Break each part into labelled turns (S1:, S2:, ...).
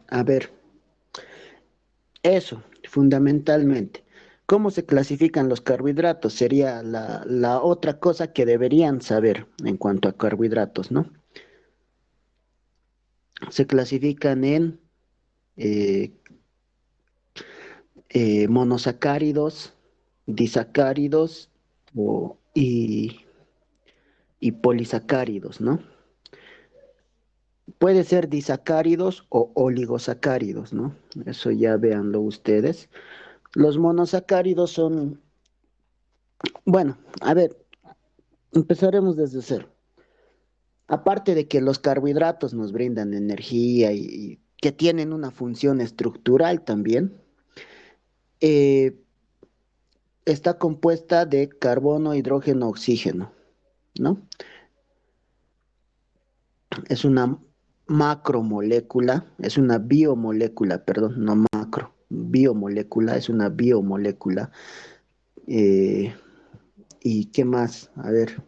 S1: A ver, eso, fundamentalmente. ¿Cómo se clasifican los carbohidratos? Sería la otra cosa que deberían saber en cuanto a carbohidratos, ¿no? Se clasifican en eh, monosacáridos, disacáridos y polisacáridos, ¿no? Puede ser disacáridos o oligosacáridos, ¿no? Eso ya véanlo ustedes. Los monosacáridos son, bueno, a ver, empezaremos desde cero. Aparte de que los carbohidratos nos brindan energía y que tienen una función estructural también, eh, está compuesta de carbono, hidrógeno, oxígeno, ¿no? Es una macromolécula, es una biomolécula, perdón, no macro, biomolécula, es una biomolécula. Eh, ¿Y qué más? A ver,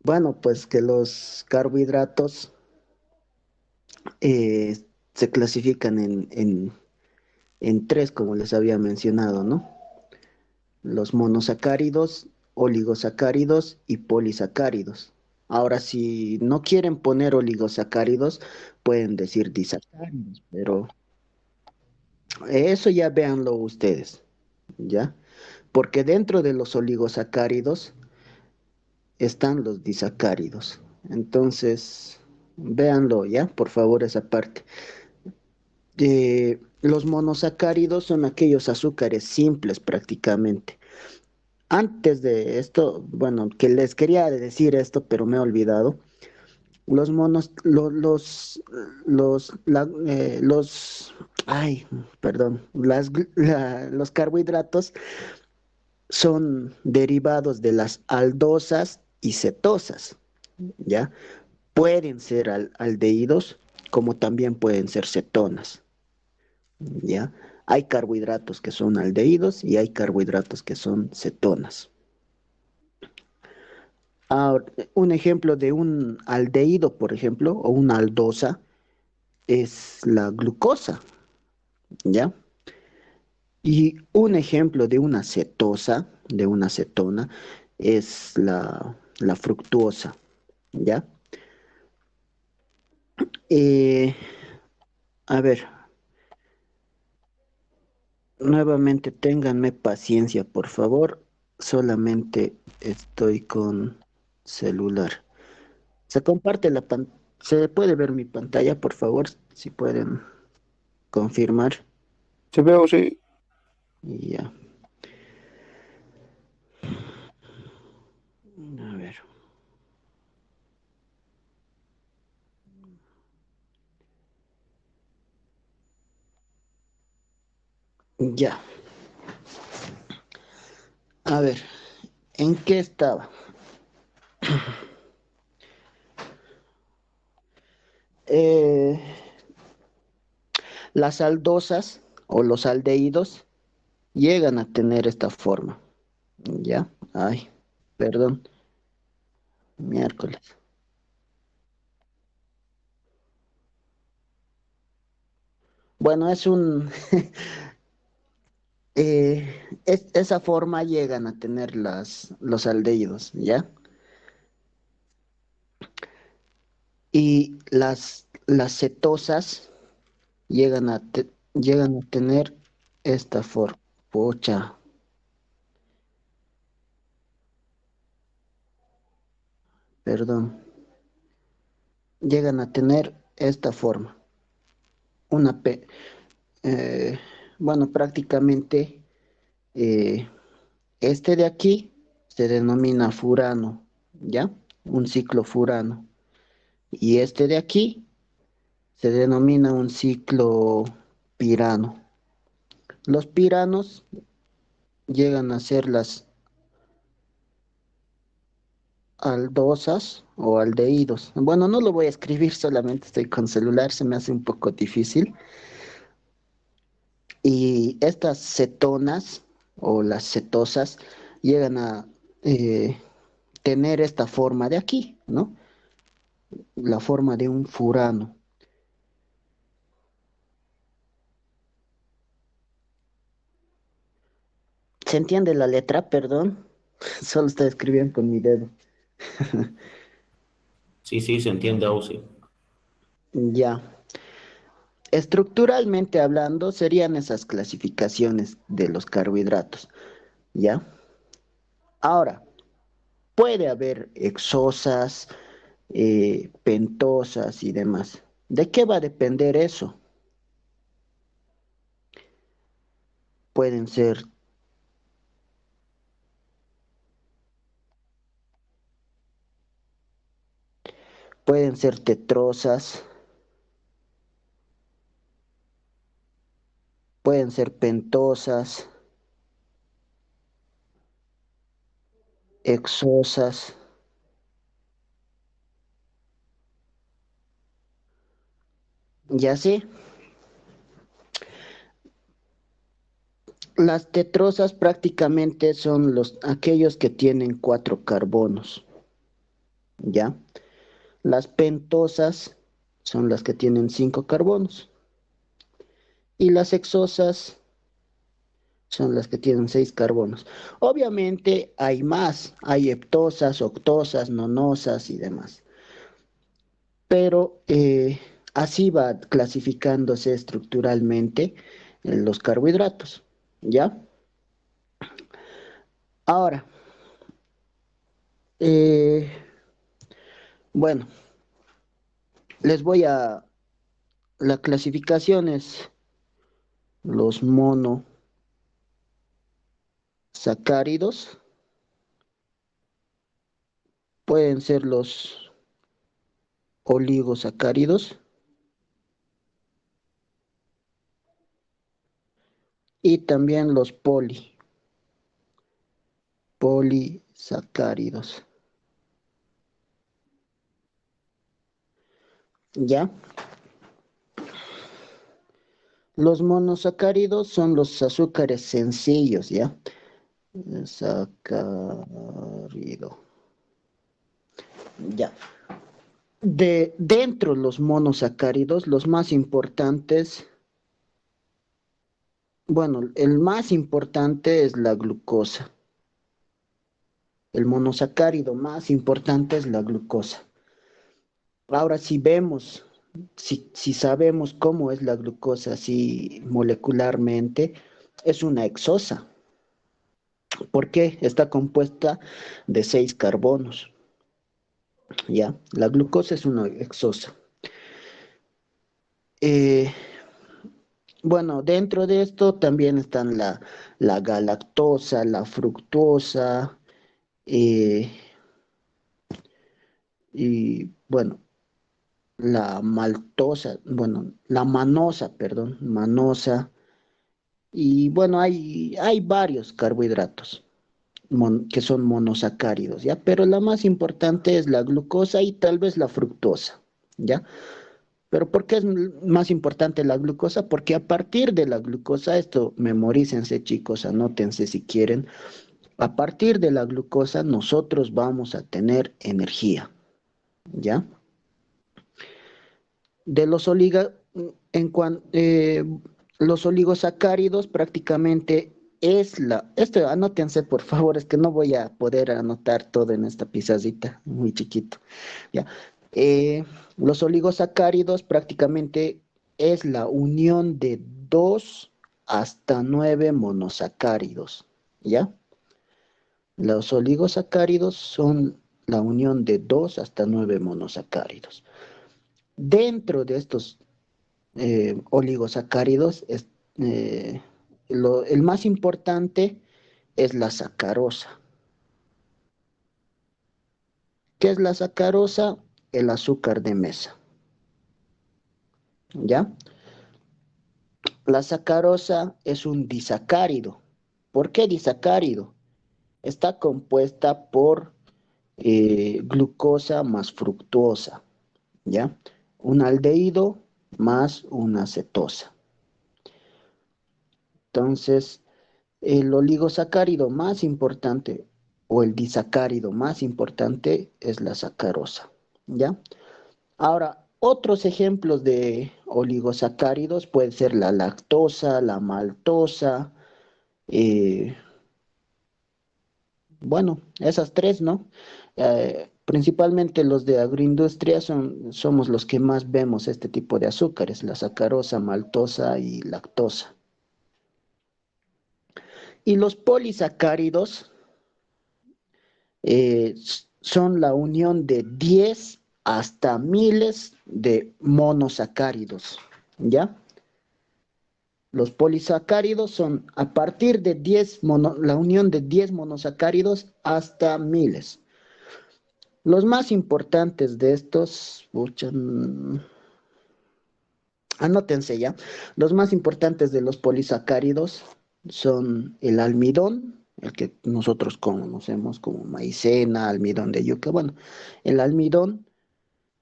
S1: bueno, pues que los carbohidratos eh, se clasifican en tres, como les había mencionado, ¿no? Los monosacáridos, oligosacáridos y polisacáridos. Ahora, si no quieren poner oligosacáridos, pueden decir disacáridos, pero eso ya véanlo ustedes, ¿ya? Porque dentro de los oligosacáridos están los disacáridos. Entonces, véanlo, ¿ya? Por favor, esa parte. Los monosacáridos son aquellos azúcares simples prácticamente. Antes de esto, bueno, que les quería decir esto, pero me he olvidado. Los monos, ay, perdón, los carbohidratos son derivados de las aldosas y cetosas, ¿ya? Pueden ser aldehídos como también pueden ser cetonas, ¿ya? Hay carbohidratos que son aldehídos y hay carbohidratos que son cetonas. Ahora, un ejemplo de un aldehído, por ejemplo, o una aldosa, es la glucosa, ¿ya? Y un ejemplo de una cetosa, de una cetona, es la fructuosa, ¿ya? Eh, a ver, nuevamente ténganme paciencia, por favor. Solamente estoy con celular. Se comparte ¿Se puede ver mi pantalla, por favor? Si pueden confirmar.
S2: Sí veo, sí.
S1: Y ya. A ver. Ya. A ver. ¿En qué estaba? Eh, las aldosas o los aldehídos llegan a tener esta forma. ¿Ya? Ay, perdón. Miércoles. Bueno, esa forma llegan a tener los aldehídos, ¿ya? Y las cetosas llegan a tener esta forma. Pucha, perdón. Llegan a tener esta forma. Una P. eh, bueno, prácticamente eh, este de aquí se denomina furano, ¿ya? Un ciclo furano. Y este de aquí se denomina un ciclo pirano. Los piranos llegan a ser las aldosas o aldehídos. Bueno, no lo voy a escribir, solamente estoy con celular, se me hace un poco difícil. Y estas cetonas o las cetosas llegan a eh, tener esta forma de aquí, ¿no? La forma de un furano. ¿Se entiende la letra? Perdón. Solo estoy escribiendo con mi dedo.
S2: Sí, sí, se entiende, Ausi.
S1: Ya. Estructuralmente hablando, serían esas clasificaciones de los carbohidratos. ¿Ya? Ahora, puede haber exosas, pentosas y demás. ¿De qué va a depender eso? Pueden ser, pueden ser tetrosas, pueden ser pentosas, exosas, y así. Las tetrosas prácticamente son aquellos que tienen cuatro carbonos, ¿ya? Las pentosas son las que tienen cinco carbonos y las hexosas son las que tienen seis carbonos. Obviamente hay más, hay heptosas, octosas, nonosas y demás, pero así va clasificándose estructuralmente los carbohidratos, ¿ya? Ahora, eh, bueno, les voy a... La clasificación es los monosacáridos, pueden ser los oligosacáridos y también los polisacáridos. ¿Ya? Los monosacáridos son los azúcares sencillos, ¿ya? Sacárido. Ya. Dentro los monosacáridos, los más importantes, bueno, el más importante es la glucosa. El monosacárido más importante es la glucosa. Ahora, si vemos, si sabemos cómo es la glucosa así molecularmente, es una hexosa. ¿Por qué? Está compuesta de seis carbonos. ¿Ya? La glucosa es una hexosa. Eh, bueno, dentro de esto también están la galactosa, la fructosa, eh, y bueno, la maltosa, bueno, la manosa, perdón, manosa. Y bueno, hay varios carbohidratos que son monosacáridos, ¿ya? Pero la más importante es la glucosa y tal vez la fructosa, ¿ya? Pero ¿por qué es más importante la glucosa? Porque a partir de la glucosa, esto memorícense chicos, anótense si quieren, a partir de la glucosa nosotros vamos a tener energía, ¿ya? De los los oligosacáridos prácticamente es esto anótense por favor, es que no voy a poder anotar todo en esta pizarrita, muy chiquito, ya. Los oligosacáridos prácticamente es la unión de 2 hasta 9 monosacáridos, ¿ya? Los oligosacáridos son la unión de 2 hasta 9 monosacáridos. Dentro de estos oligosacáridos, eh, el más importante es la sacarosa. ¿Qué es la sacarosa? El azúcar de mesa, ¿ya? La sacarosa es un disacárido. ¿Por qué disacárido? Está compuesta por glucosa más fructuosa, ¿ya? Un aldehído más una cetosa. Entonces, el oligosacárido más importante o el disacárido más importante es la sacarosa, ¿ya? Ahora, otros ejemplos de oligosacáridos pueden ser la lactosa, la maltosa, eh, Bueno, esas tres, ¿no? Principalmente los de agroindustria somos los que más vemos este tipo de azúcares, la sacarosa, maltosa y lactosa. Y los polisacáridos son la unión de 10 hasta miles de monosacáridos, ¿ya? Los polisacáridos son a partir de la unión de 10 monosacáridos hasta miles. Los más importantes de estos, pucha, anótense ya, los más importantes de los polisacáridos son el almidón, el que nosotros conocemos como maicena, almidón de yuca, bueno, el almidón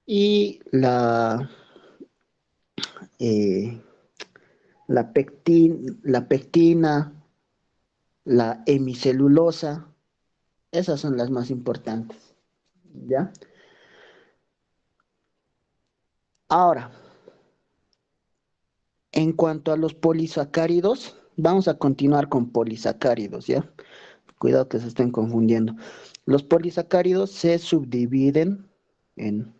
S1: y eh, la pectina, la hemicelulosa, esas son las más importantes, ¿ya? Ahora, en cuanto a los polisacáridos, vamos a continuar con polisacáridos, ¿ya? Cuidado que se estén confundiendo. Los polisacáridos se subdividen en...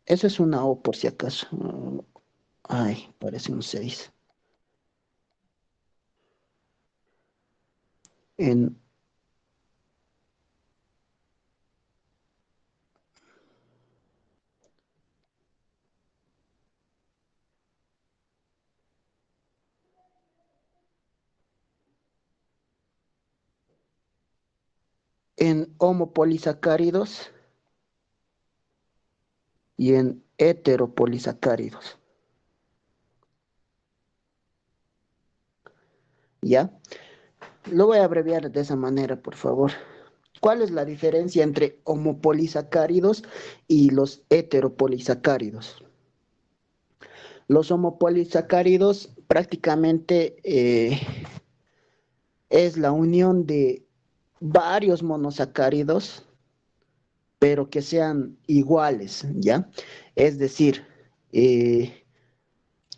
S1: Eso es una O por si acaso. Ay, parece un 6. En, en homopolisacáridos y en heteropolisacáridos, ¿ya? Lo voy a abreviar de esa manera, por favor. ¿Cuál es la diferencia entre homopolisacáridos y los heteropolisacáridos? Los homopolisacáridos prácticamente es la unión de varios monosacáridos, pero que sean iguales, ¿ya? Es decir, eh,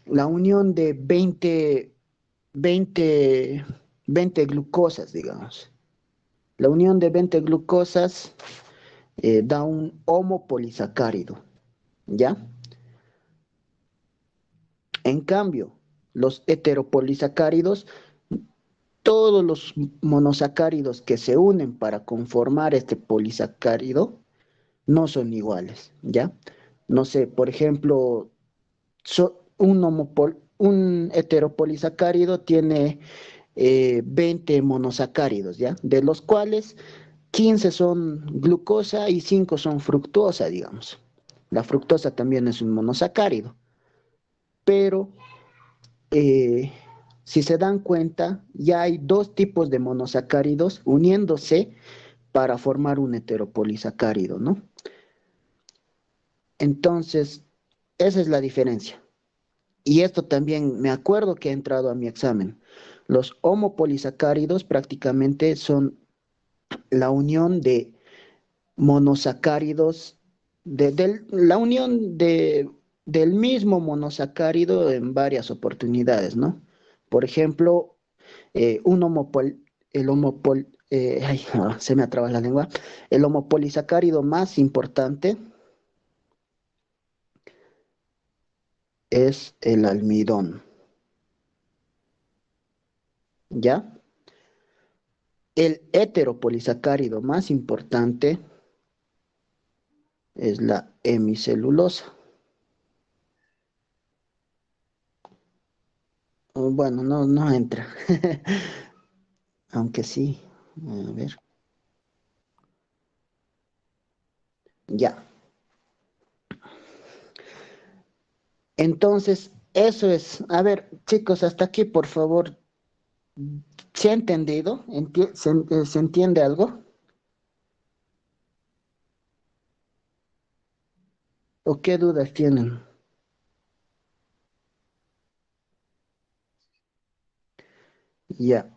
S1: la unión de 20, 20 glucosas, digamos. La unión de 20 glucosas da un homopolisacárido, ¿ya? En cambio, los heteropolisacáridos, todos los monosacáridos que se unen para conformar este polisacárido no son iguales, ¿ya? No sé, por ejemplo, un heteropolisacárido tiene 20 monosacáridos, ¿ya? De los cuales 15 son glucosa y 5 son fructosa, digamos. La fructosa también es un monosacárido, pero eh, si se dan cuenta, ya hay dos tipos de monosacáridos uniéndose para formar un heteropolisacárido, ¿no? Entonces, esa es la diferencia. Y esto también me acuerdo que ha entrado a mi examen. Los homopolisacáridos prácticamente son la unión de monosacáridos, la unión del mismo monosacárido en varias oportunidades, ¿no? Por ejemplo, un homopol, el homopol, ay, se me atraba la lengua, el homopolisacárido más importante es el almidón, ¿ya? El heteropolisacárido más importante es la hemicelulosa. Bueno, no, no entra. Aunque sí. A ver. Ya. Entonces, eso es. A ver, chicos, hasta aquí, por favor. ¿Se ha entendido? ¿Se entiende algo? ¿O qué dudas tienen? Ya.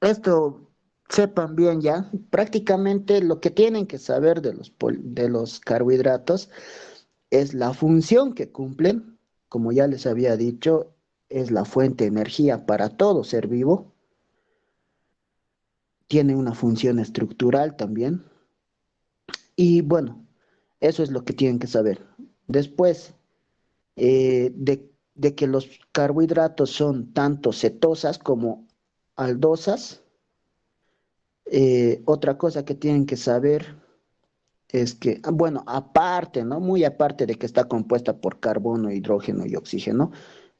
S1: Esto sepan bien ya. Prácticamente lo que tienen que saber de los carbohidratos es la función que cumplen. Como ya les había dicho, es la fuente de energía para todo ser vivo. tiene una función estructural también. Y bueno, eso es lo que tienen que saber. Después, de que los carbohidratos son tanto cetosas como aldosas, otra cosa que tienen que saber es que, bueno, aparte, ¿no? Muy aparte de que está compuesta por carbono, hidrógeno y oxígeno,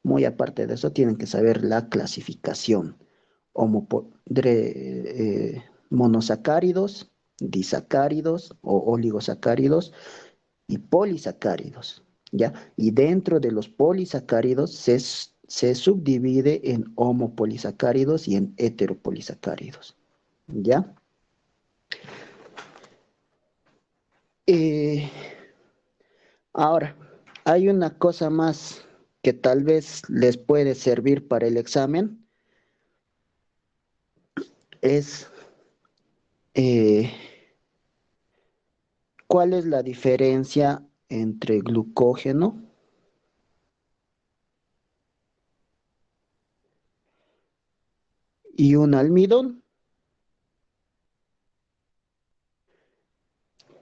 S1: muy aparte de eso, tienen que saber la clasificación. Monosacáridos, disacáridos o oligosacáridos y polisacáridos, ¿ya? Y dentro de los polisacáridos se subdivide en homopolisacáridos y en heteropolisacáridos, ¿ya? Eh, Ahora, hay una cosa más que tal vez les puede servir para el examen, es eh, cuál es la diferencia entre glucógeno y un almidón.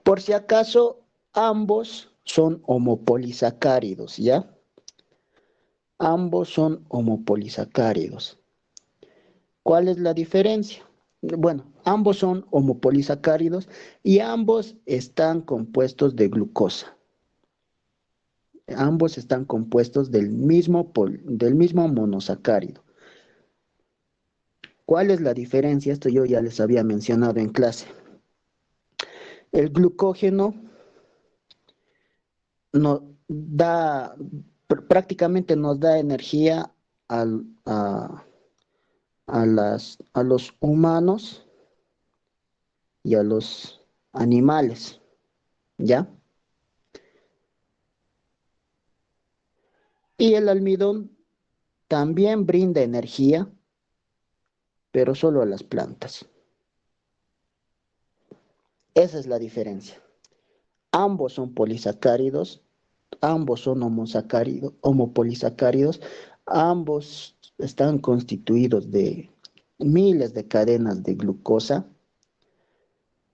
S1: Por si acaso, ambos son homopolisacáridos, ¿ya? Ambos son homopolisacáridos. ¿Cuál es la diferencia? Bueno, ambos son homopolisacáridos y ambos están compuestos de glucosa. Ambos están compuestos del mismo monosacárido. ¿Cuál es la diferencia? Esto yo ya les había mencionado en clase. El glucógeno nos da, prácticamente nos da energía al- a los humanos y a los animales, ¿ya? Y el almidón también brinda energía, pero solo a las plantas. Esa es la diferencia. Ambos son polisacáridos, ambos son homopolisacáridos, ambos están constituidos de miles de cadenas de glucosa,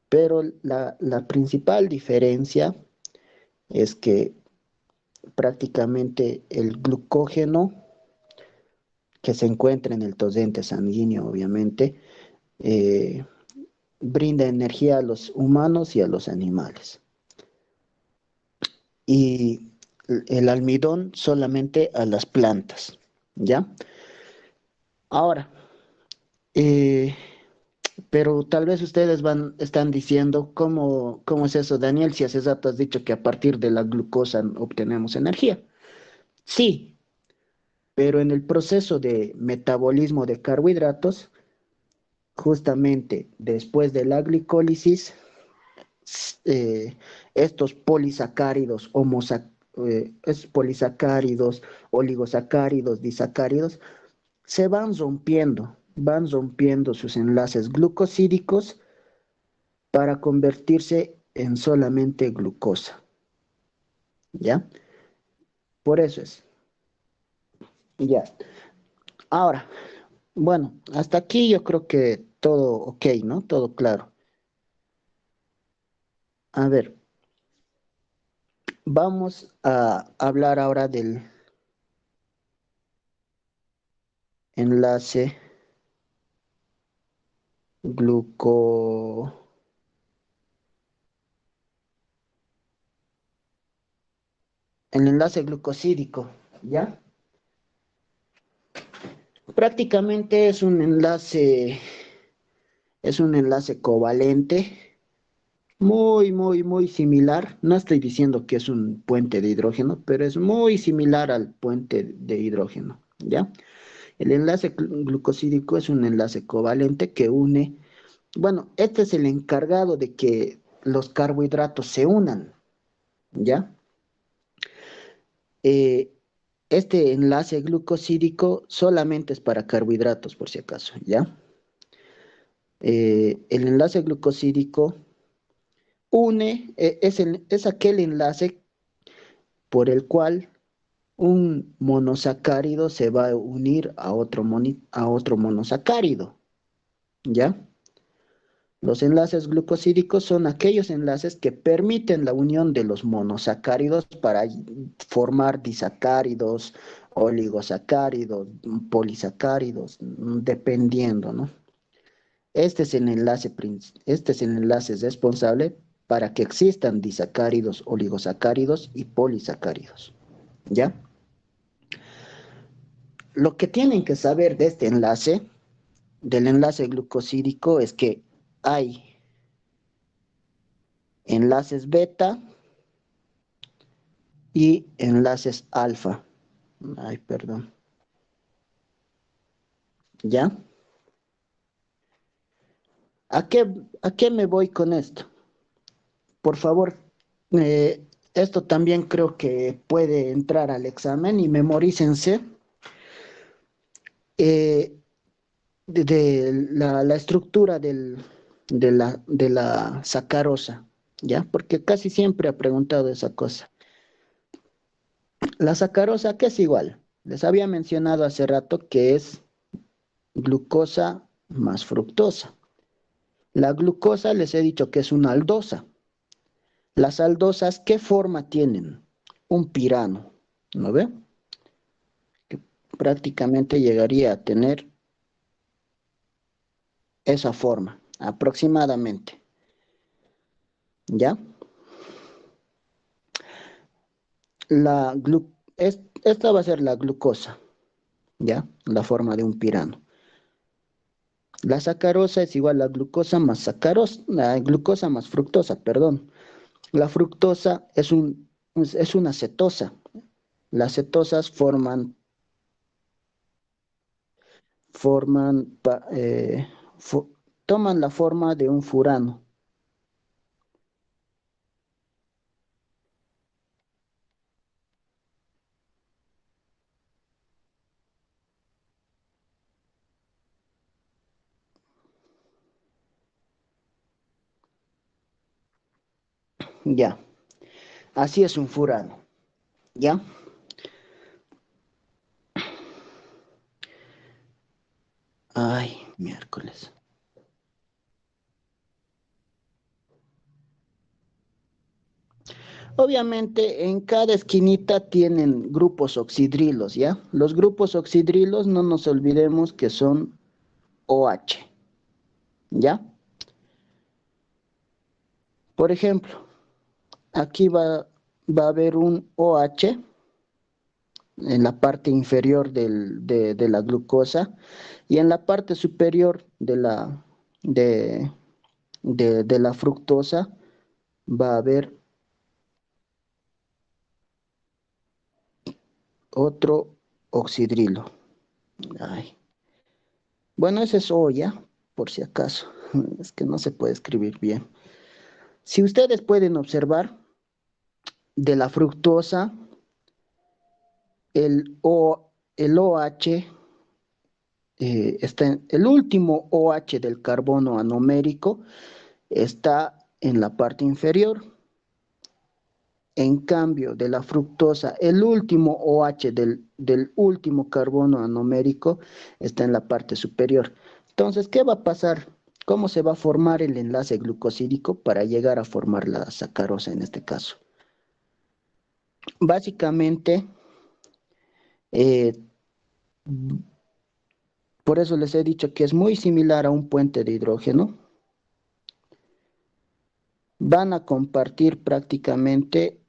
S1: pero la principal diferencia es que prácticamente el glucógeno que se encuentra en el torrente sanguíneo, obviamente, eh, brinda energía a los humanos y a los animales. Y el almidón solamente a las plantas, ¿ya? Ahora, eh, pero tal vez ustedes están diciendo, ¿cómo es eso, Daniel? Si hace rato has dicho que a partir de la glucosa obtenemos energía. Sí, pero en el proceso de metabolismo de carbohidratos, justamente después de la glicólisis, eh, estos polisacáridos, polisacáridos, oligosacáridos, disacáridos, se van rompiendo sus enlaces glucosídicos para convertirse en solamente glucosa, ¿ya? Por eso es, ya. Ahora, bueno, hasta aquí yo creo que todo ok, ¿no? Todo claro. A ver, vamos a hablar ahora del enlace gluco, el enlace glucosídico, ¿ya? Prácticamente es un enlace covalente, muy similar. No estoy diciendo que es un puente de hidrógeno, pero es muy similar al puente de hidrógeno, ¿ya? El enlace glucosídico es un enlace covalente que une, bueno, este es el encargado de que los carbohidratos se unan, ¿ya? Eh, este enlace glucosídico solamente es para carbohidratos, por si acaso, ¿ya? El enlace glucosídico es aquel enlace por el cual un monosacárido se va a unir a otro monosacárido, ¿ya? Los enlaces glucosídicos son aquellos enlaces que permiten la unión de los monosacáridos para formar disacáridos, oligosacáridos, polisacáridos, dependiendo, ¿no? Este es el enlace responsable para que existan disacáridos, oligosacáridos y polisacáridos, ¿ya? Lo que tienen que saber de este enlace, del enlace glucosídico, es que hay enlaces beta y enlaces alfa. Ay, perdón. ¿Ya? ¿A qué me voy con esto? Por favor, esto también creo que puede entrar al examen y memorícense eh, la estructura de la sacarosa, ¿ya? Porque casi siempre ha preguntado esa cosa. La sacarosa, ¿qué es igual? Les había mencionado hace rato que es glucosa más fructosa. La glucosa les he dicho que es una aldosa. Las aldosas, ¿qué forma tienen? Un pirano, ¿no ve? Que prácticamente llegaría a tener esa forma, aproximadamente, ¿ya? Esta va a ser la glucosa, ¿ya? La forma de un pirano. La sacarosa es igual a la glucosa más fructosa, perdón. La fructosa es una cetosa. Las cetosas forman, toman la forma de un furano. Ya, así es un furano. ¿Ya? Ay, miércoles. Obviamente en cada esquinita tienen grupos oxidrilos, ¿ya? Los grupos oxidrilos no nos olvidemos que son OH, ¿ya? Por ejemplo, aquí va a haber un OH en la parte inferior de la glucosa y en la parte superior de, de la fructosa va a haber otro oxidrilo. Ay. Bueno, ese es O ya, por si acaso. Es que no se puede escribir bien. Si ustedes pueden observar, de la fructosa, el OH el último OH del carbono anomérico está en la parte inferior. En cambio, de la fructosa, el último OH del último carbono anomérico está en la parte superior. Entonces, ¿qué va a pasar? ¿Cómo se va a formar el enlace glucosídico para llegar a formar la sacarosa en este caso? Básicamente, eh, por eso les he dicho que es muy similar a un puente de hidrógeno. Van a compartir prácticamente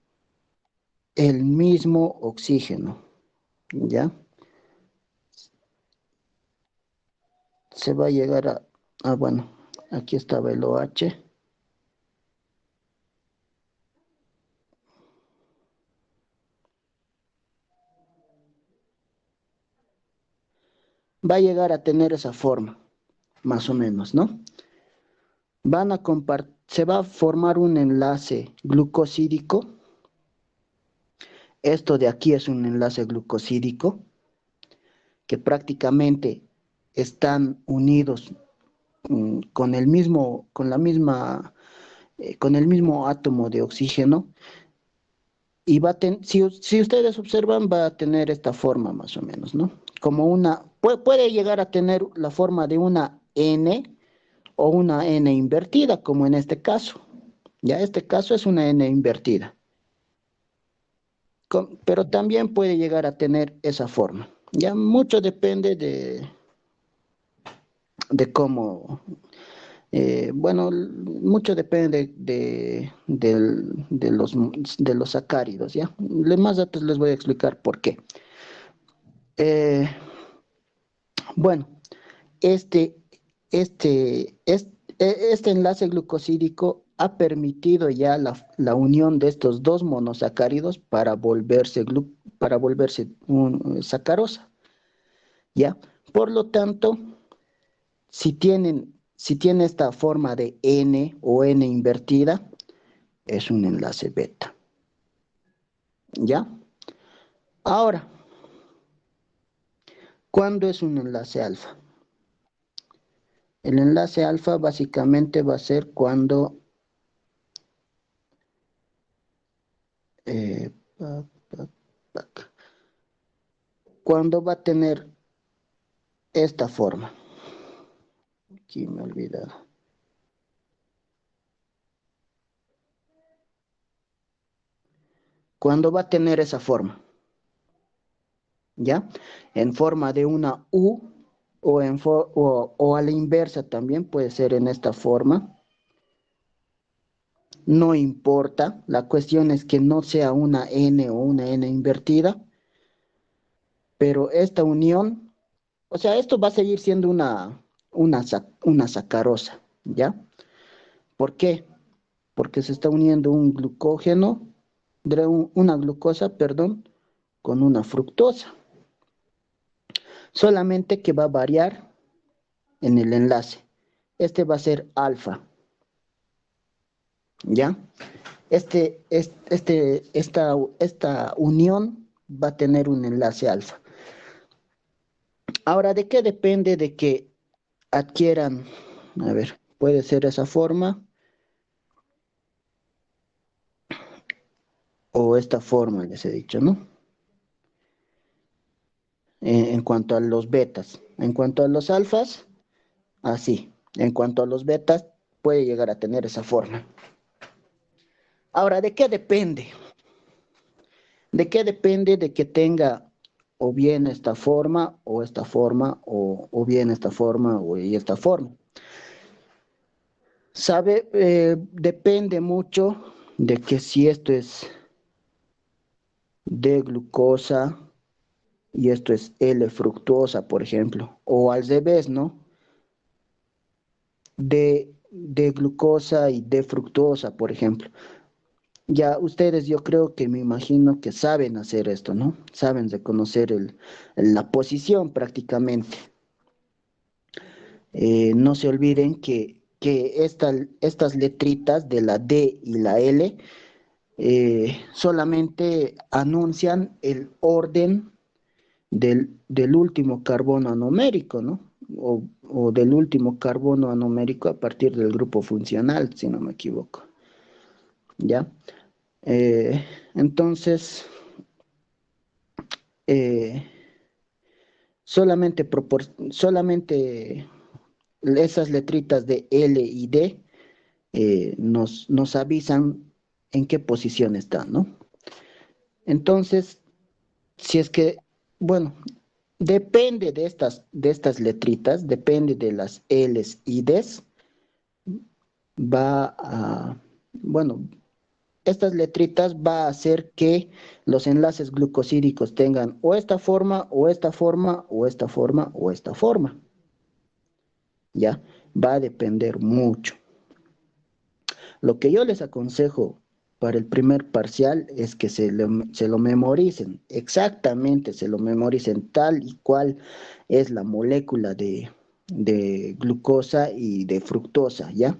S1: el mismo oxígeno, ¿ya? Se va a llegar bueno, aquí estaba el OH. Va a llegar a tener esa forma, más o menos, ¿no? Se va a formar un enlace glucosídico. Esto de aquí es un enlace glucosídico que prácticamente están unidos con el mismo, con el mismo átomo de oxígeno y si ustedes observan va a tener esta forma más o menos, ¿no? Como puede llegar a tener la forma de una N o una N invertida, como en este caso. Ya este caso es una N invertida, pero también puede llegar a tener esa forma. Ya mucho depende de cómo, bueno, mucho depende de los sacáridos, ¿ya? Más datos les voy a explicar por qué. Eh, bueno, este, este enlace glucosídico ha permitido ya la unión de estos dos monosacáridos para volverse sacarosa, ¿ya? Por lo tanto, si tiene esta forma de N o N invertida, es un enlace beta, ¿ya? Ahora, ¿cuándo es un enlace alfa? El enlace alfa básicamente va a ser eh, pa- cuando va a tener esta forma. Aquí me he olvidado. Cuando va a tener esa forma, ¿ya? En forma de una U o a la inversa también puede ser en esta forma. No importa, la cuestión es que no sea una N o una N invertida, pero esta unión, o sea, esto va a seguir siendo una sacarosa, ¿ya? ¿Por qué? Porque se está uniendo un glucógeno, una glucosa, perdón, con una fructosa. Solamente que va a variar en el enlace. Este va a ser alfa, ¿ya? Esta unión va a tener un enlace alfa. Ahora, ¿de qué depende de que adquieran? A ver, puede ser esa forma o esta forma, les he dicho, ¿no? En cuanto a los betas. En cuanto a los alfas, así. En cuanto a los betas, puede llegar a tener esa forma. Ahora, ¿de qué depende? ¿De qué depende de que tenga o bien esta forma o esta forma o bien esta forma y esta forma? Sabe, depende mucho de que si esto es D glucosa y esto es L fructuosa, por ejemplo, o al revés, ¿no? D glucosa y D fructuosa, por ejemplo. Ya ustedes, yo creo que me imagino que saben hacer esto, ¿no? Saben reconocer la posición prácticamente. No se olviden que estas letritas de la D y la L solamente anuncian el orden del último carbono anomérico, ¿no? O del último carbono anomérico a partir del grupo funcional, si no me equivoco. ¿Ya? Eh, entonces, eh, solamente esas letritas de L y D nos avisan en qué posición están, ¿no? Entonces, si es que, bueno, depende de estas letritas, depende de las Ls y Ds, va a, bueno, estas letritas va a hacer que los enlaces glucosídicos tengan o esta forma, o esta forma, o esta forma, o esta forma, ¿ya? Va a depender mucho. Lo que yo les aconsejo para el primer parcial es que se lo memoricen, exactamente, se lo memoricen tal y cual es la molécula de glucosa y de fructosa, ¿ya?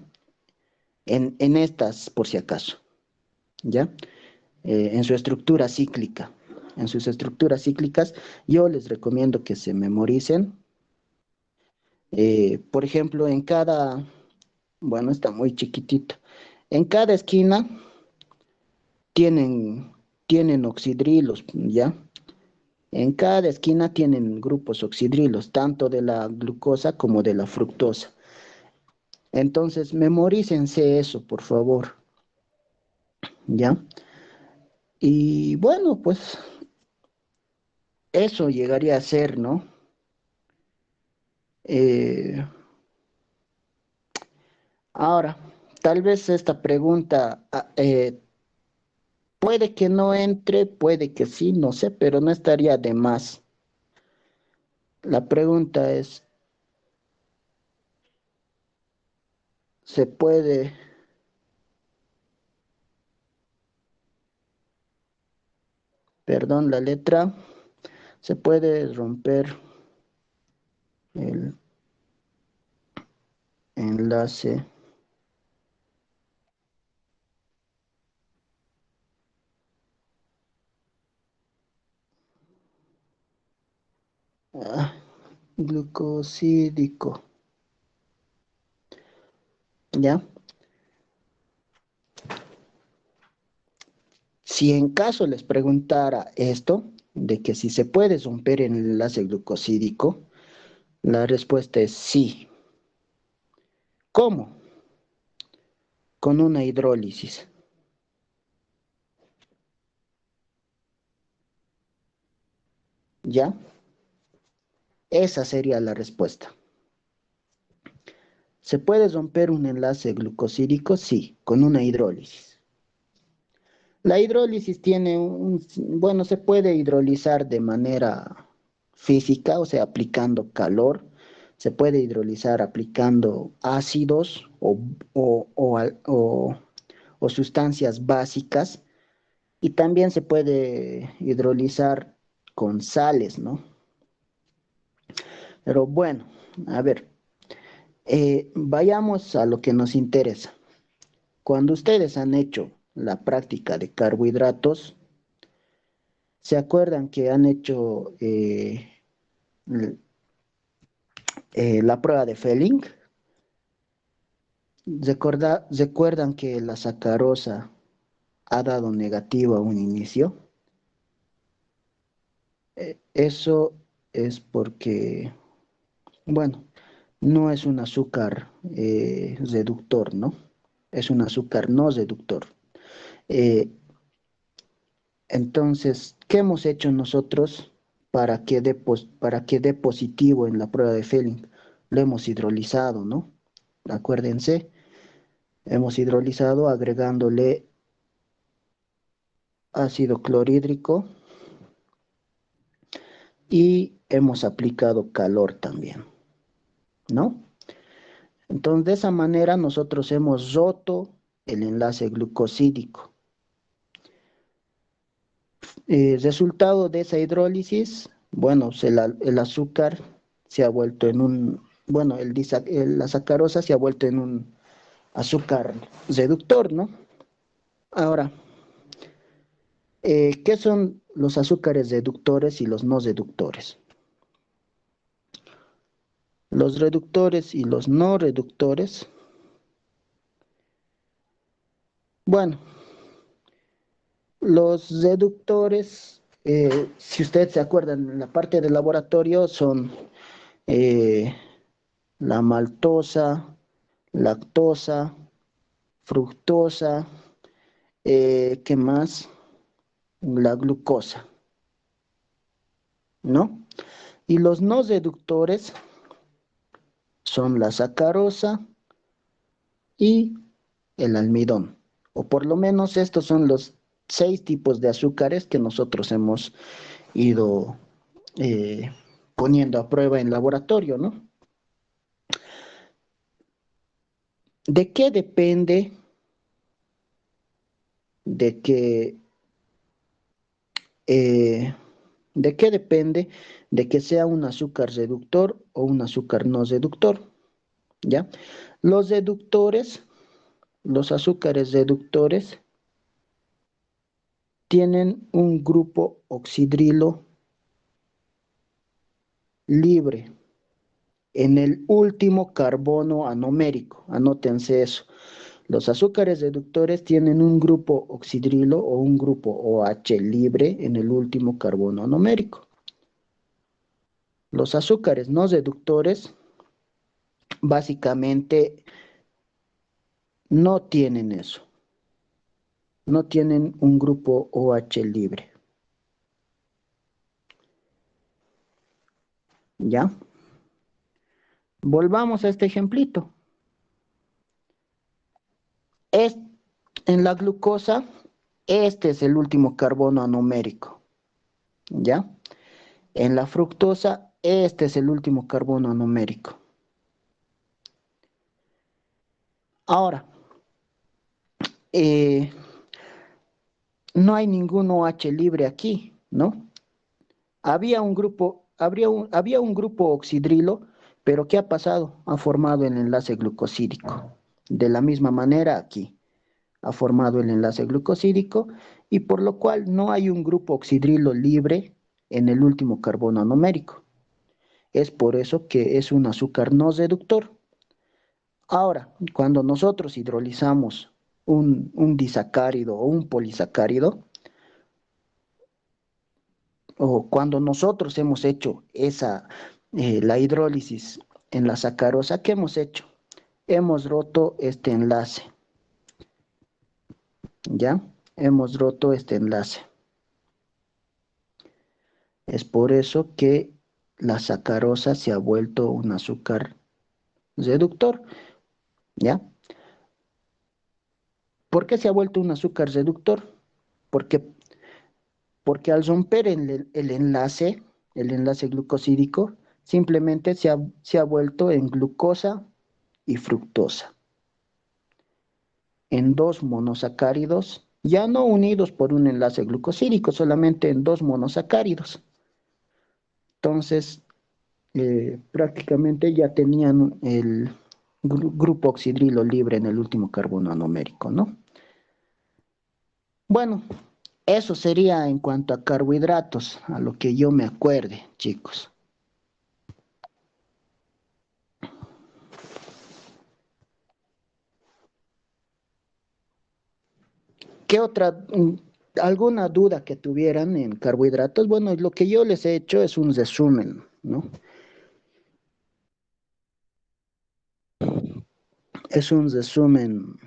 S1: En estas, por si acaso, ¿ya? En su estructura cíclica. En sus estructuras cíclicas, yo les recomiendo que se memoricen. Por ejemplo, bueno, está muy chiquitito. En cada esquina tienen, tienen oxidrilos, ¿ya? En cada esquina tienen grupos oxidrilos, tanto de la glucosa como de la fructosa. Entonces, memorícense eso, por favor, ¿ya? Y bueno, pues eso llegaría a ser, ¿no? Eh, ahora, tal vez esta pregunta puede que no entre, puede que sí, no sé, pero no estaría de más. La pregunta es, ¿se puede, perdón, la letra, se puede romper el enlace ah, glucosídico? ¿Ya? Si en caso les preguntara esto, de que si se puede romper el enlace glucosídico, la respuesta es sí. ¿Cómo? Con una hidrólisis. ¿Ya? Esa sería la respuesta. ¿Se puede romper un enlace glucosídico? Sí, con una hidrólisis. La hidrólisis tiene bueno, se puede hidrolizar de manera física, o sea, aplicando calor. Se puede hidrolizar aplicando ácidos o sustancias básicas. Y también se puede hidrolizar con sales, ¿no? Pero bueno, a ver, vayamos a lo que nos interesa. Cuando ustedes han hecho la práctica de carbohidratos, ¿se acuerdan que han hecho la prueba de Fehling? ¿Recuerdan que la sacarosa ha dado negativo a un inicio? Eso es porque, bueno, no es un azúcar reductor, ¿no? Es un azúcar no reductor. Eh, entonces, ¿qué hemos hecho nosotros para que dé positivo en la prueba de Fehling? Lo hemos hidrolizado, ¿no? Acuérdense, hemos hidrolizado agregándole ácido clorhídrico y hemos aplicado calor también, ¿no? Entonces, de esa manera nosotros hemos roto el enlace glucosídico. Resultado de esa hidrólisis, bueno, el azúcar se ha vuelto en un, bueno, la sacarosa se ha vuelto en un azúcar reductor, ¿no? Ahora, ¿qué son los azúcares reductores y los no reductores? Los reductores y los no reductores. Bueno, los reductores, si ustedes se acuerdan, en la parte del laboratorio son eh, la maltosa, lactosa, fructosa, ¿qué más? La glucosa, ¿no? Y los no reductores son la sacarosa y el almidón, o por lo menos estos son los 6 tipos de azúcares que nosotros hemos ido eh, poniendo a prueba en laboratorio, ¿no? ¿De qué depende de que eh, ¿de qué depende de que sea un azúcar reductor o un azúcar no reductor? ¿Ya? Los reductores, los azúcares reductores, tienen un grupo oxidrilo libre en el último carbono anomérico. Anótense eso. Los azúcares reductores tienen un grupo oxidrilo o un grupo OH libre en el último carbono anomérico. Los azúcares no reductores básicamente no tienen eso, no tienen un grupo OH libre, ¿ya? Volvamos a este ejemplito. Es, en la glucosa, este es el último carbono anomérico, ¿ya? En la fructosa, este es el último carbono anomérico. Ahora, eh, no hay ningún OH libre aquí, ¿no? Había un grupo oxidrilo, pero ¿qué ha pasado? Ha formado el enlace glucosídico. De la misma manera aquí, ha formado el enlace glucosídico y por lo cual no hay un grupo oxidrilo libre en el último carbono anomérico. Es por eso que es un azúcar no reductor. Ahora, cuando nosotros hidrolizamos un disacárido o un polisacárido, o cuando nosotros hemos hecho la hidrólisis en la sacarosa, ¿qué hemos hecho? Hemos roto este enlace, ¿ya? Hemos roto este enlace. Es por eso que la sacarosa se ha vuelto un azúcar reductor, ¿ya? ¿Por qué se ha vuelto un azúcar reductor? Porque, porque al romper el enlace glucosídico, simplemente se ha vuelto en glucosa y fructosa, en dos monosacáridos, ya no unidos por un enlace glucosídico, solamente en dos monosacáridos. Entonces, prácticamente ya tenían el grupo oxidrilo libre en el último carbono anomérico, ¿no? Bueno, eso sería en cuanto a carbohidratos, a lo que yo me acuerde, chicos. ¿Qué alguna duda que tuvieran en carbohidratos? Bueno, lo que yo les he hecho es un resumen, ¿no? Es un resumen,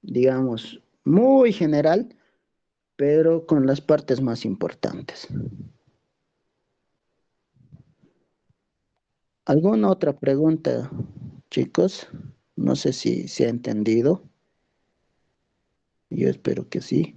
S1: digamos, muy general, pero con las partes más importantes. ¿Alguna otra pregunta, chicos? No sé si se ha entendido. Yo espero que sí.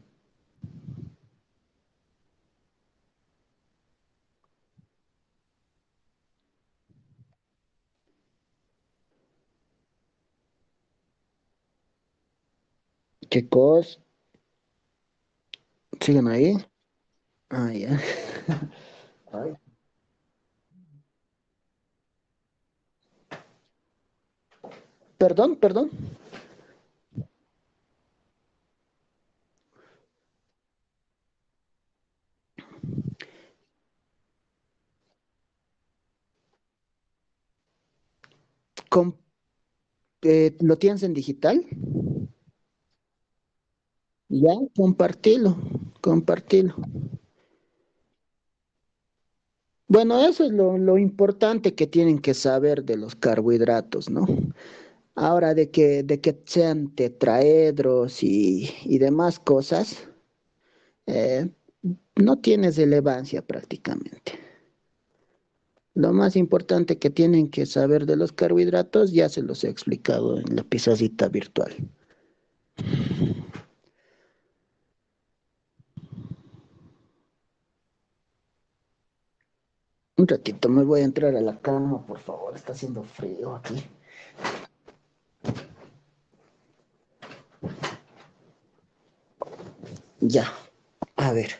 S1: Chicos, ¿siguen ahí? Ah, ya. Ay. Perdón, perdón. Com- ¿Lo tienes en digital? Ya, compartilo, compartilo. Bueno, eso es lo importante que tienen que saber de los carbohidratos, ¿no? Ahora de que sean tetraedros y demás cosas, eh, no tiene relevancia prácticamente. Lo más importante que tienen que saber de los carbohidratos ya se los he explicado en la pizarrita virtual. Un ratito, me voy a entrar a la cama, por favor, está haciendo frío aquí. Ya, a ver.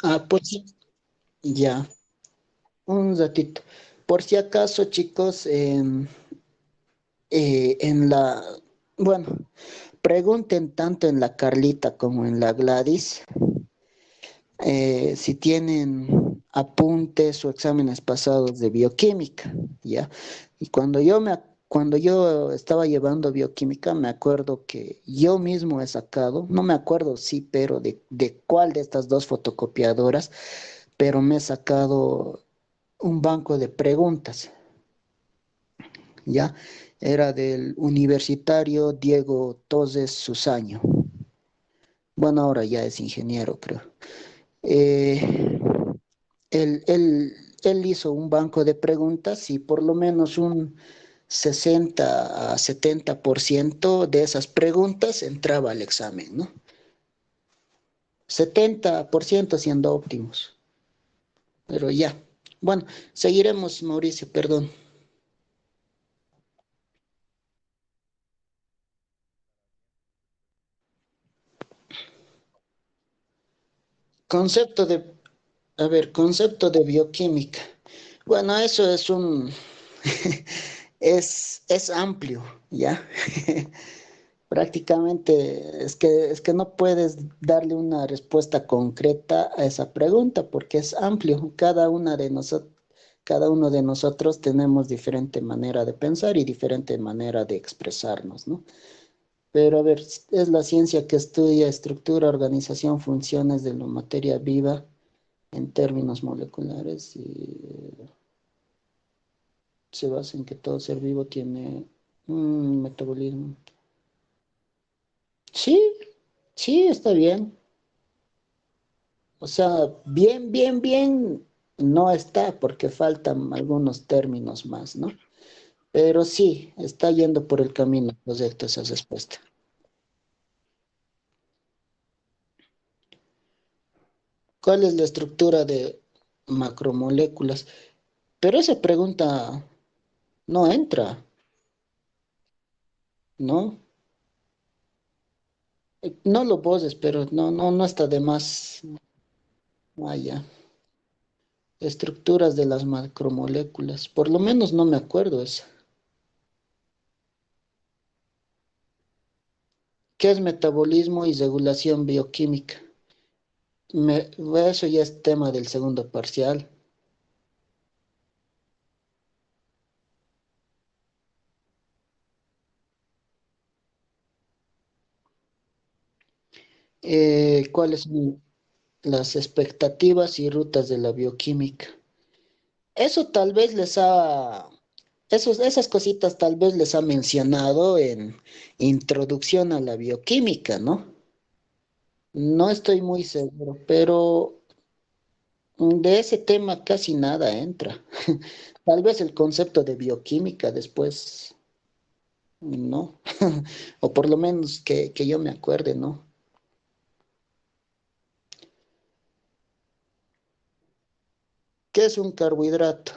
S1: Ah, pues sí, ya, un ratito. Por si acaso, chicos, en bueno, pregunten tanto en la Carlita como en la Gladys si tienen apuntes o exámenes pasados de bioquímica, ¿ya? Y cuando yo estaba llevando bioquímica, me acuerdo que yo mismo he sacado, no me acuerdo sí, pero de cuál de estas dos fotocopiadoras, pero me he sacado un banco de preguntas, ¿ya? Era del universitario Diego Toses Susaño. Bueno, ahora ya es ingeniero, creo. Eh, él hizo un banco de preguntas y por lo menos un 60 a 70% de esas preguntas entraba al examen, ¿no? 70% siendo óptimos, pero ya. Bueno, seguiremos, Mauricio, perdón. Concepto de, a ver, concepto de bioquímica. Bueno, eso es es amplio, ¿ya? Prácticamente es que no puedes darle una respuesta concreta a esa pregunta porque es amplio. Cada uno de nosotros tenemos diferente manera de pensar y diferente manera de expresarnos, ¿no? Pero a ver, es la ciencia que estudia estructura, organización, funciones de la materia viva en términos moleculares y se basa en que todo ser vivo tiene un metabolismo. Sí, sí, está bien. O sea, bien, bien, bien no está porque faltan algunos términos más, ¿no? Pero sí, está yendo por el camino correcto esa respuesta. ¿Cuál es la estructura de macromoléculas? Pero esa pregunta no entra, ¿no? No lo poses, pero no está de más. Vaya. Estructuras de las macromoléculas. Por lo menos no me acuerdo esa. ¿Qué es metabolismo y regulación bioquímica? Eso ya es tema del segundo parcial. ¿Cuáles son las expectativas y rutas de la bioquímica? Eso tal vez esas cositas tal vez les ha mencionado en Introducción a la Bioquímica, ¿no? No estoy muy seguro, pero de ese tema casi nada entra. Tal vez el concepto de bioquímica después, no. O por lo menos que yo me acuerde, ¿no? ¿Qué es un carbohidrato?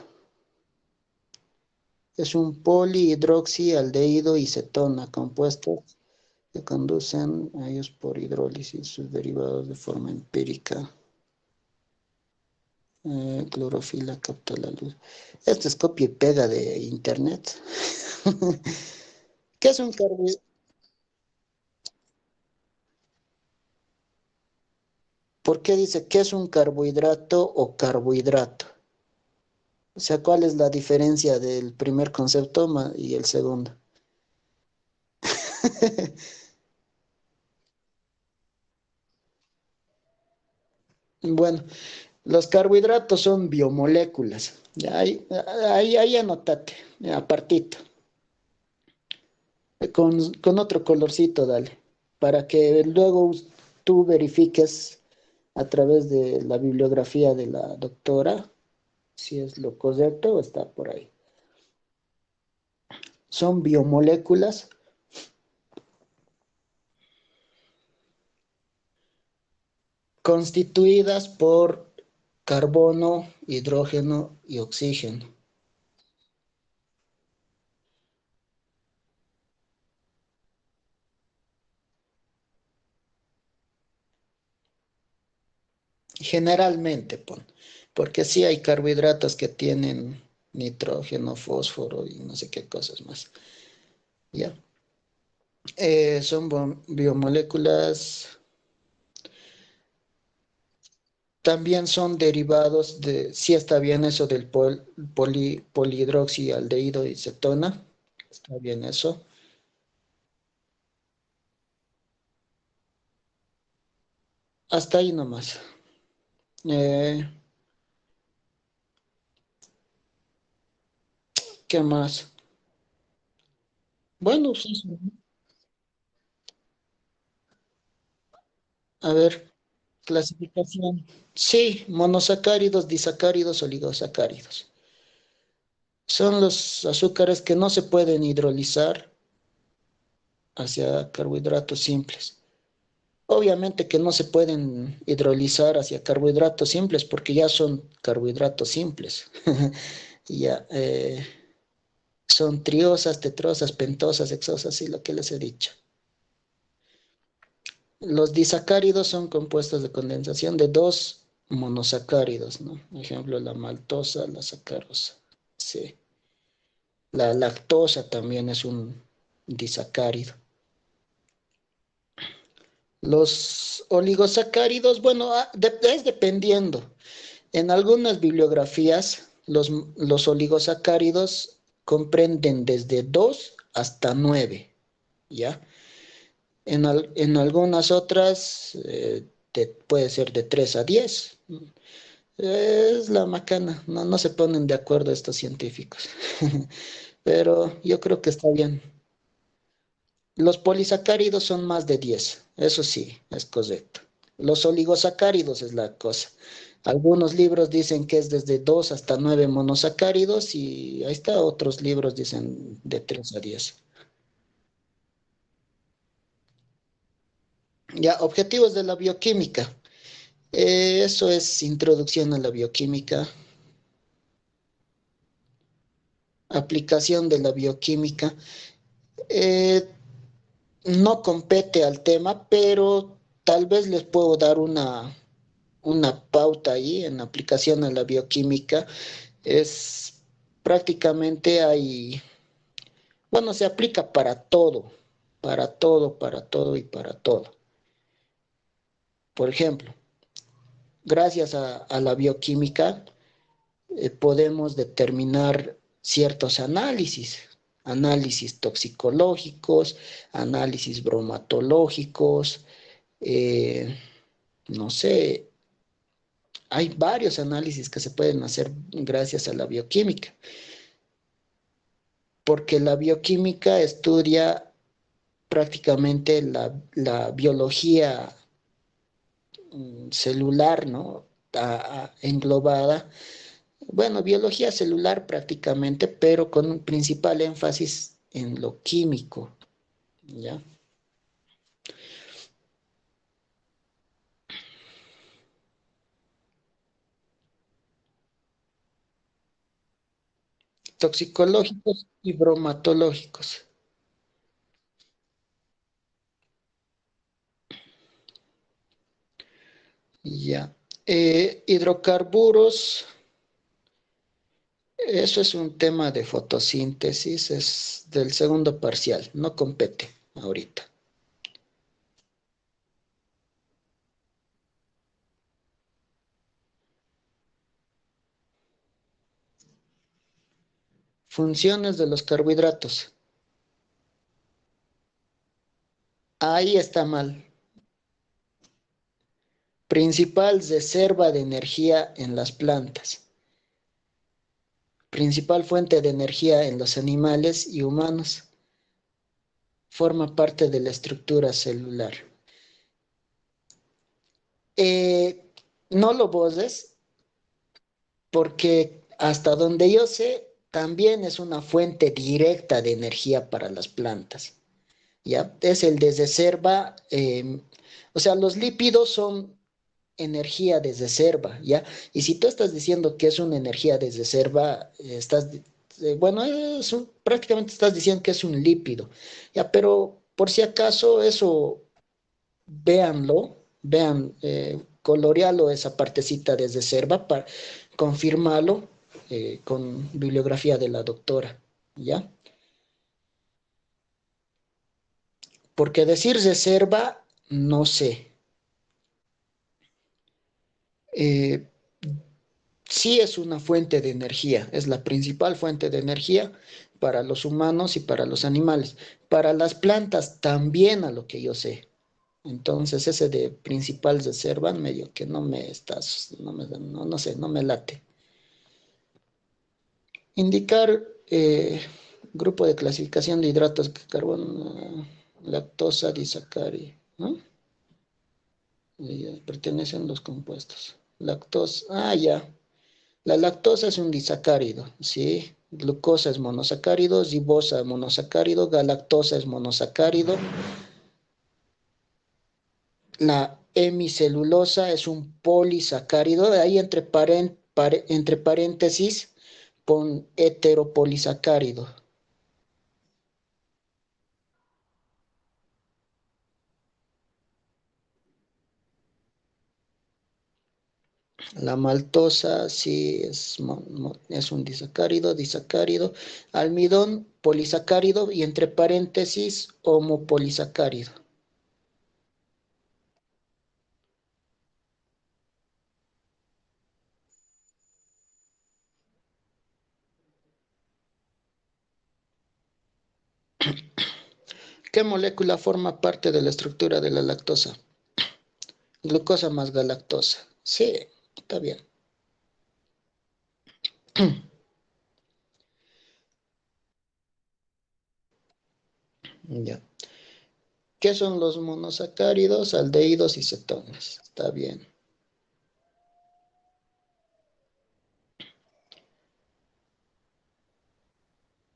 S1: Es un polihidroxialdehído y cetona, compuestos que conducen a ellos por hidrólisis sus derivados de forma empírica. Clorofila capta la luz. Esto es copia y pega de internet. ¿Qué es un carbohidrato? ¿Por qué dice qué es un carbohidrato o carbohidrato? O sea, ¿cuál es la diferencia del primer concepto y el segundo? Bueno, los carbohidratos son biomoléculas. Ya, ahí anotate, apartito, con otro colorcito, dale, para que luego tú verifiques a través de la bibliografía de la doctora si es lo correcto o está por ahí. Son biomoléculas constituidas por carbono, hidrógeno y oxígeno. Generalmente, porque sí hay carbohidratos que tienen nitrógeno, fósforo y no sé qué cosas más. ¿Ya? Son biomoléculas También son derivados de, sí está bien eso del polihidroxialdehído y cetona, está bien eso. Hasta ahí nomás. Eh, ¿Qué más? Bueno, sí, sí. A ver, clasificación. Sí, monosacáridos, disacáridos, oligosacáridos. Son los azúcares que no se pueden hidrolizar hacia carbohidratos simples. Obviamente que no se pueden hidrolizar hacia carbohidratos simples porque ya son carbohidratos simples. Ya, son triosas, tetrosas, pentosas, hexosas y lo que les he dicho. Los disacáridos son compuestos de condensación de dos monosacáridos, ¿no? Por ejemplo, la maltosa, la sacarosa. Sí. La lactosa también es un disacárido. Los oligosacáridos, bueno, es dependiendo. En algunas bibliografías, los oligosacáridos comprenden desde 2 hasta 9, ¿ya? En algunas otras puede ser de 3 a 10. Es la macana, no, no se ponen de acuerdo estos científicos. Pero yo creo que está bien. Los polisacáridos son más de 10, eso sí, es correcto. Los oligosacáridos es la cosa. Algunos libros dicen que es desde 2 hasta 9 monosacáridos y ahí está, otros libros dicen de 3 a 10. Ya, objetivos de la bioquímica. Eso es introducción a la bioquímica, aplicación de la bioquímica. Eh, no compete al tema, pero tal vez les puedo dar una pauta ahí en aplicación a la bioquímica. Es prácticamente hay, bueno, se aplica para todo, para todo, para todo y para todo. Por ejemplo, gracias a la bioquímica podemos determinar ciertos análisis, análisis toxicológicos, análisis bromatológicos, eh, no sé, hay varios análisis que se pueden hacer gracias a la bioquímica, porque la bioquímica estudia prácticamente la biología celular, ¿no? Englobada. Bueno, biología celular prácticamente, pero con un principal énfasis en lo químico, ¿ya? Toxicológicos y bromatológicos, ¿ya? Hidrocarburos, eso es un tema de fotosíntesis, es del segundo parcial, no compete ahorita. Funciones de los carbohidratos. Ahí está mal. Principal reserva de energía en las plantas. Principal fuente de energía en los animales y humanos. Forma parte de la estructura celular. Eh, no lo voces porque hasta donde yo sé, también es una fuente directa de energía para las plantas. ¿Ya? Es el de reserva, o sea, los lípidos son energía de reserva, ¿ya? Y si tú estás diciendo que es una energía de reserva, bueno, prácticamente estás diciendo que es un lípido, ¿ya? Pero por si acaso eso, véanlo, vean, colorealo esa partecita de reserva para confirmarlo con bibliografía de la doctora, ¿ya? Porque decir reserva, no sé. Eh, sí es una fuente de energía, es la principal fuente de energía para los humanos y para los animales. Para las plantas también, a lo que yo sé. Entonces ese de principal reserva medio que no me estás, no sé, no me late. Indicar grupo de clasificación de hidratos de carbono, lactosa, disacárido, ¿no? Pertenecen los compuestos. Lactosa, ya. La lactosa es un disacárido, ¿sí? Glucosa es monosacárido, ribosa monosacárido, galactosa es monosacárido. La hemicelulosa es un polisacárido, de ahí entre paréntesis pon heteropolisacárido. La maltosa sí es un disacárido. Almidón, polisacárido y entre paréntesis, homopolisacárido. ¿Qué molécula forma parte de la estructura de la lactosa? Glucosa más galactosa. Sí, está bien. Ya. ¿Qué son los monosacáridos, aldehídos y cetonas? Está bien.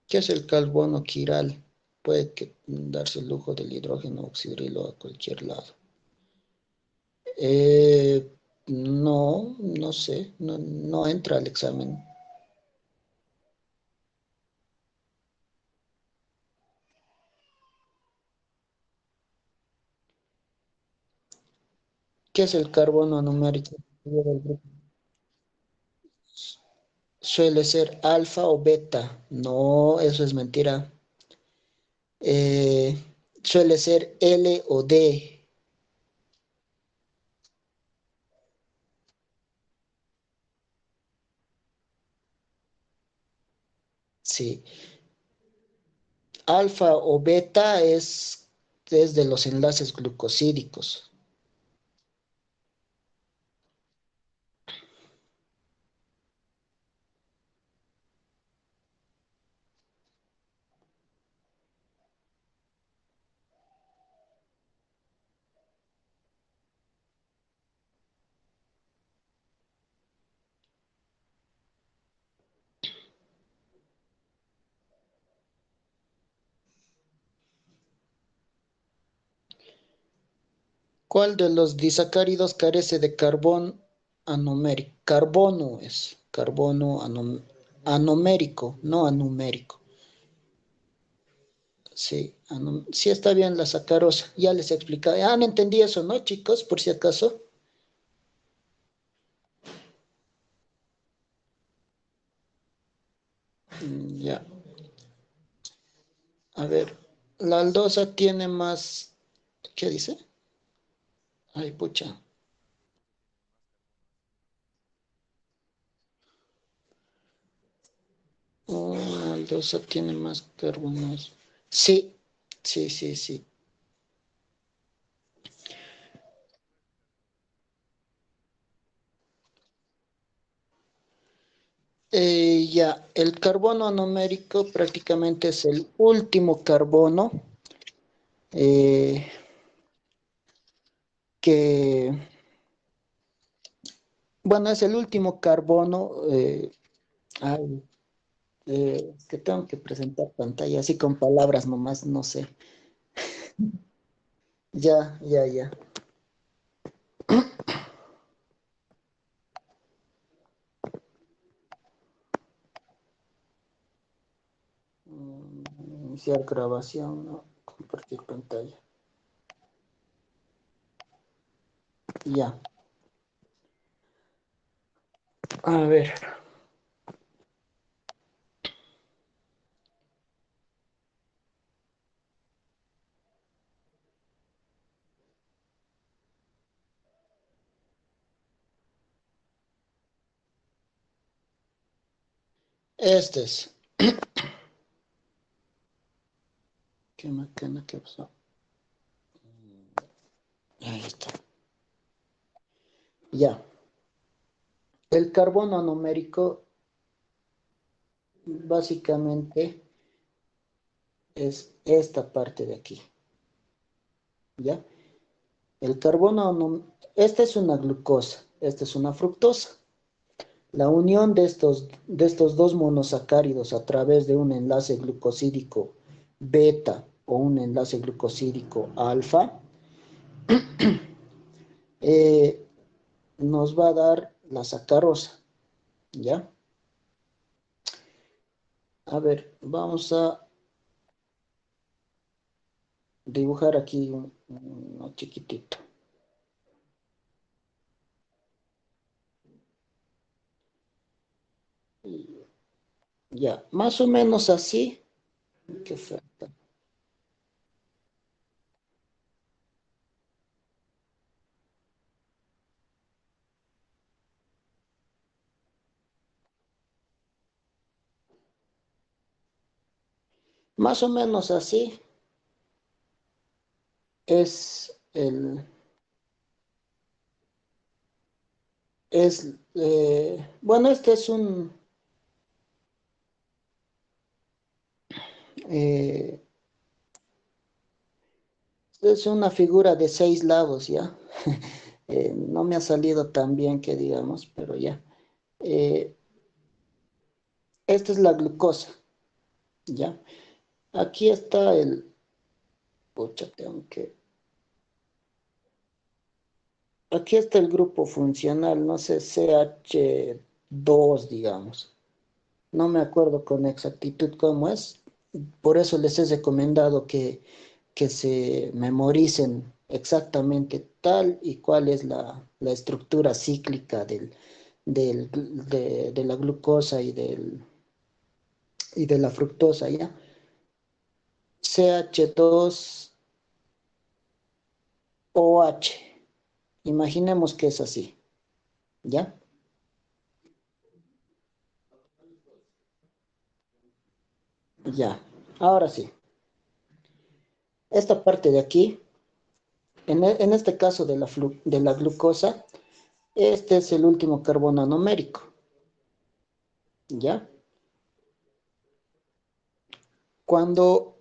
S1: ¿Qué es el carbono quiral? Puede darse el lujo del hidrógeno oxidrilo a cualquier lado. No, no sé, no, no entra al examen. ¿Qué es el carbono numérico? Suele ser alfa o beta. No, eso es mentira. Eh, Suele ser L o D. Sí. Alfa o beta es de los enlaces glucosídicos. ¿Cuál de los disacáridos carece de carbón anomérico? Carbono es. Anomérico, no anumérico. Sí, sí está bien la sacarosa. Ya les expliqué. Han entendido eso, ¿no, chicos? Por si acaso. Ya. A ver. La aldosa tiene más. ¿Qué dice? Ay, pucha. Oh, la aldosa tiene más carbonos. Sí, sí, sí, sí. Ya, el carbono anomérico prácticamente es el último carbono eh, que, bueno, es el último carbono. Ay, es que tengo que presentar pantalla así con palabras nomás, no sé. Ya, ya, ya. Iniciar grabación, ¿no? Compartir pantalla. Ya. A ver. Este es. ¿Qué macana que pasó? Ahí está. Ya. El carbono numérico básicamente es esta parte de aquí. ¿Ya? El carbono, esta es una glucosa, esta es una fructosa. La unión de estos dos monosacáridos a través de un enlace glucosídico beta o un enlace glucosídico alfa eh, nos va a dar la sacarosa, ¿ya? A ver, vamos a dibujar aquí uno chiquitito. Ya, más o menos así. ¿Qué falta? Más o menos así es bueno, este es eh, es una figura de 6 lados, ¿ya? No me ha salido tan bien que digamos, pero ya. Eh, esta es la glucosa, ¿ya? Aquí está pucha, aquí está el grupo funcional, no sé, CH2, digamos. No me acuerdo con exactitud cómo es, por eso les he recomendado que se memoricen exactamente tal y cuál es la estructura cíclica de la glucosa y de la fructosa, ¿ya? CH2OH. Imaginemos que es así, ¿ya? Ya. Ahora sí, esta parte de aquí, en este caso de la glucosa, este es el último carbono anomérico, ¿ya? Cuando,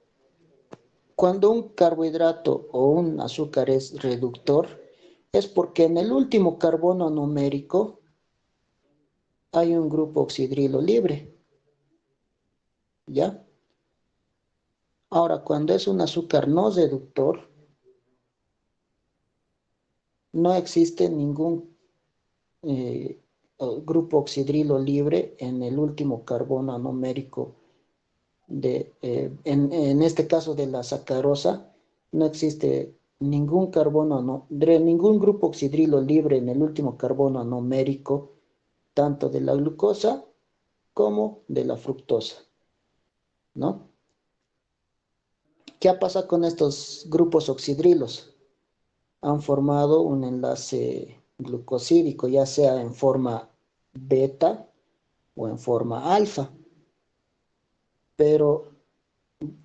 S1: cuando un carbohidrato o un azúcar es reductor, es porque en el último carbono anomérico hay un grupo oxidrilo libre, ¿ya? Ahora, cuando es un azúcar no reductor, no existe ningún eh, grupo oxidrilo libre en el último carbono anomérico en este caso de la sacarosa, no existe ningún carbono, ningún grupo oxidrilo libre en el último carbono anomérico, tanto de la glucosa como de la fructosa, ¿no? ¿Qué ha pasado con estos grupos oxidrilos? Han formado un enlace glucosídico, ya sea en forma beta o en forma alfa, pero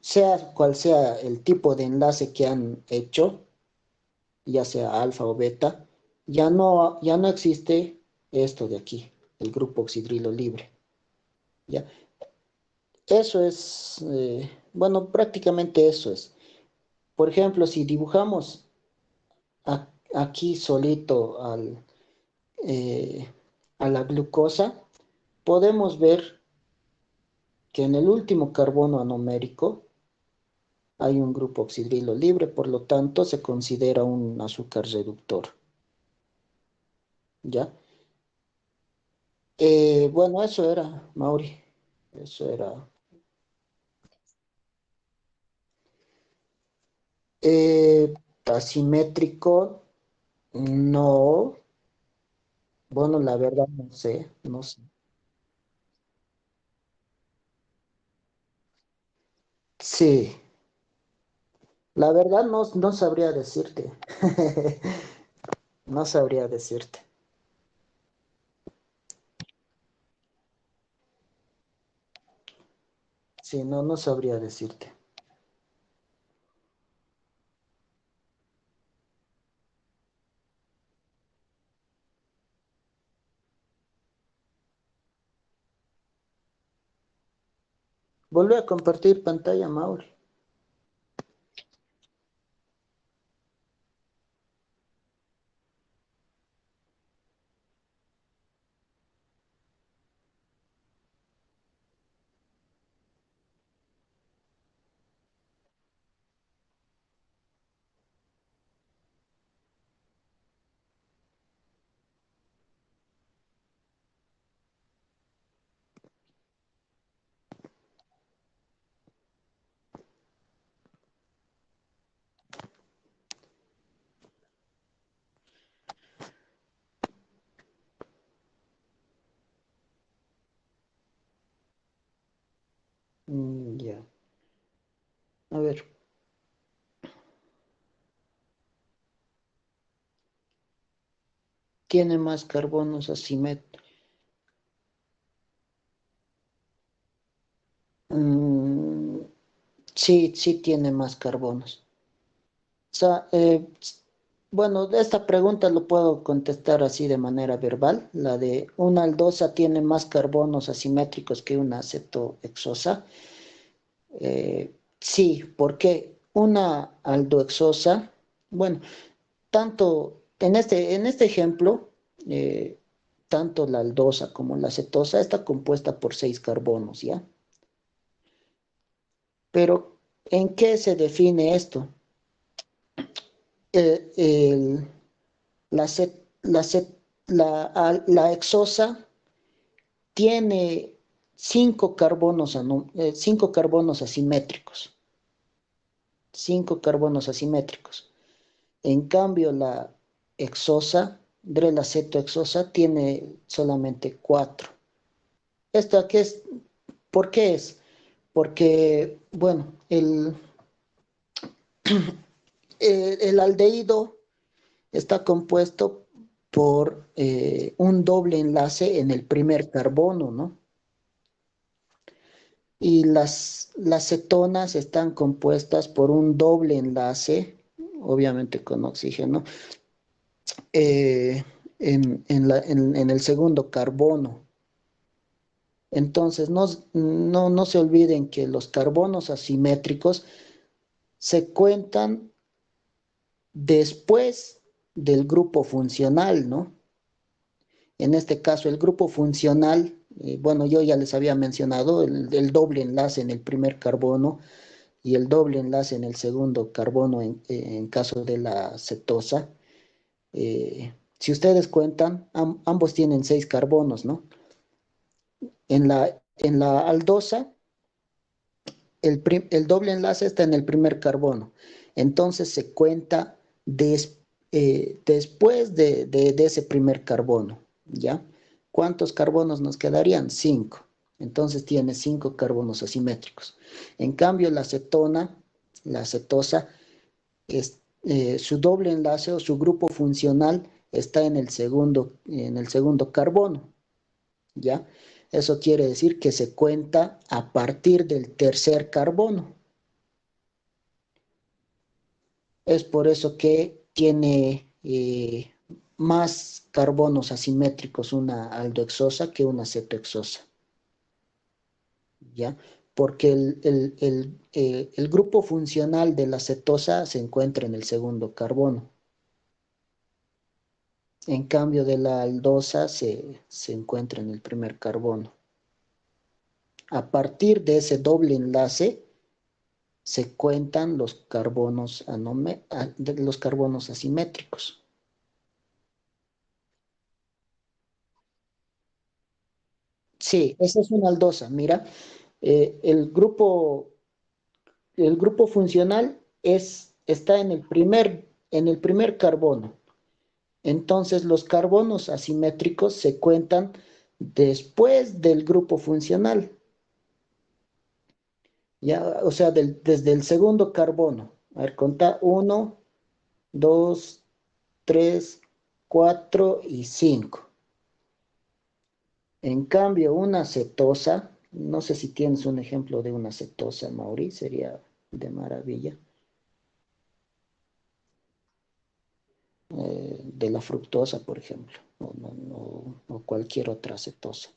S1: sea cual sea el tipo de enlace que han hecho, ya sea alfa o beta, ya no existe esto de aquí, el grupo oxidrilo libre. ¿Ya? Eso es, bueno, prácticamente eso es. Por ejemplo, si dibujamos aquí solito eh, a la glucosa, podemos ver que en el último carbono anomérico hay un grupo oxidrilo libre, por lo tanto se considera un azúcar reductor. ¿Ya? Bueno, eso era, Mauri. Eso era. Eh, asimétrico, no. Bueno, la verdad no sé, no sé. Sí, la verdad no sabría decirte. No sabría decirte. Sí, no, no sabría decirte. Volví a compartir pantalla, Mauri. Ya. A ver, tiene más carbonos asimétricos. Sí, sí tiene más carbonos. O sea, bueno, esta pregunta lo puedo contestar así de manera verbal. La de una aldosa tiene más carbonos asimétricos que una cetohexosa. Sí, porque una aldohexosa, bueno, tanto en este ejemplo, eh, tanto la aldosa como la cetosa está compuesta por 6 carbonos, ¿ya? Pero, ¿en qué se define esto? Eh, el- la, cet- la, cet- la hexosa tiene 5 carbonos, 5 carbonos asimétricos, 5 carbonos asimétricos. En cambio, la hexosa, la cetohexosa, tiene solamente 4. ¿Esto qué es? ¿Por qué es? Porque, bueno, el aldehído está compuesto por un doble enlace en el primer carbono, ¿no? Y las cetonas están compuestas por un doble enlace, obviamente con oxígeno, en el segundo carbono. Entonces, no se olviden que los carbonos asimétricos se cuentan después del grupo funcional, ¿no? En este caso, el grupo funcional, bueno, yo ya les había mencionado el doble enlace en el primer carbono y el doble enlace en el segundo carbono en caso de la cetosa. Si ustedes cuentan, ambos tienen 6 carbonos, ¿no? En la aldosa, el doble enlace está en el primer carbono. Entonces se cuenta después de ese primer carbono, ¿ya? ¿Cuántos carbonos nos quedarían? 5. Entonces tiene 5 carbonos asimétricos. En cambio, la cetosa, su doble enlace o su grupo funcional está en el segundo carbono, ¿ya? Eso quiere decir que se cuenta a partir del tercer carbono. Es por eso que tiene más carbonos asimétricos una aldohexosa que una cetohexosa, ¿ya? Porque el grupo funcional de la cetosa se encuentra en el segundo carbono. En cambio, de la aldosa se encuentra en el primer carbono. A partir de ese doble enlace se cuentan los carbonos asimétricos. Sí, esa es una aldosa. Mira, eh, el grupo, el grupo funcional está en el primer carbono. Entonces, los carbonos asimétricos se cuentan después del grupo funcional. Ya, o sea, desde el segundo carbono. A ver, contá 1, 2, 3, 4 y 5. En cambio, una cetosa No sé si tienes un ejemplo de una cetosa, Mauri, sería de maravilla. De la fructosa, por ejemplo, o cualquier otra cetosa.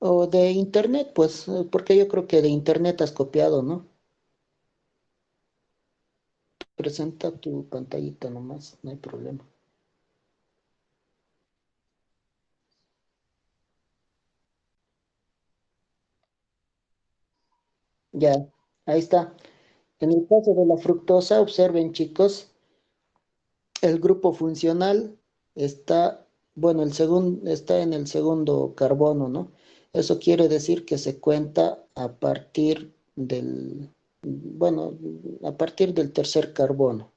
S1: O de internet, pues, porque yo creo que de internet has copiado, ¿no? Presenta tu pantallita nomás, no hay problema. Ya, ahí está. En el caso de la fructosa, observen chicos, el grupo funcional está, bueno, está en el segundo carbono, ¿no? Eso quiere decir que se cuenta a partir bueno, a partir del tercer carbono.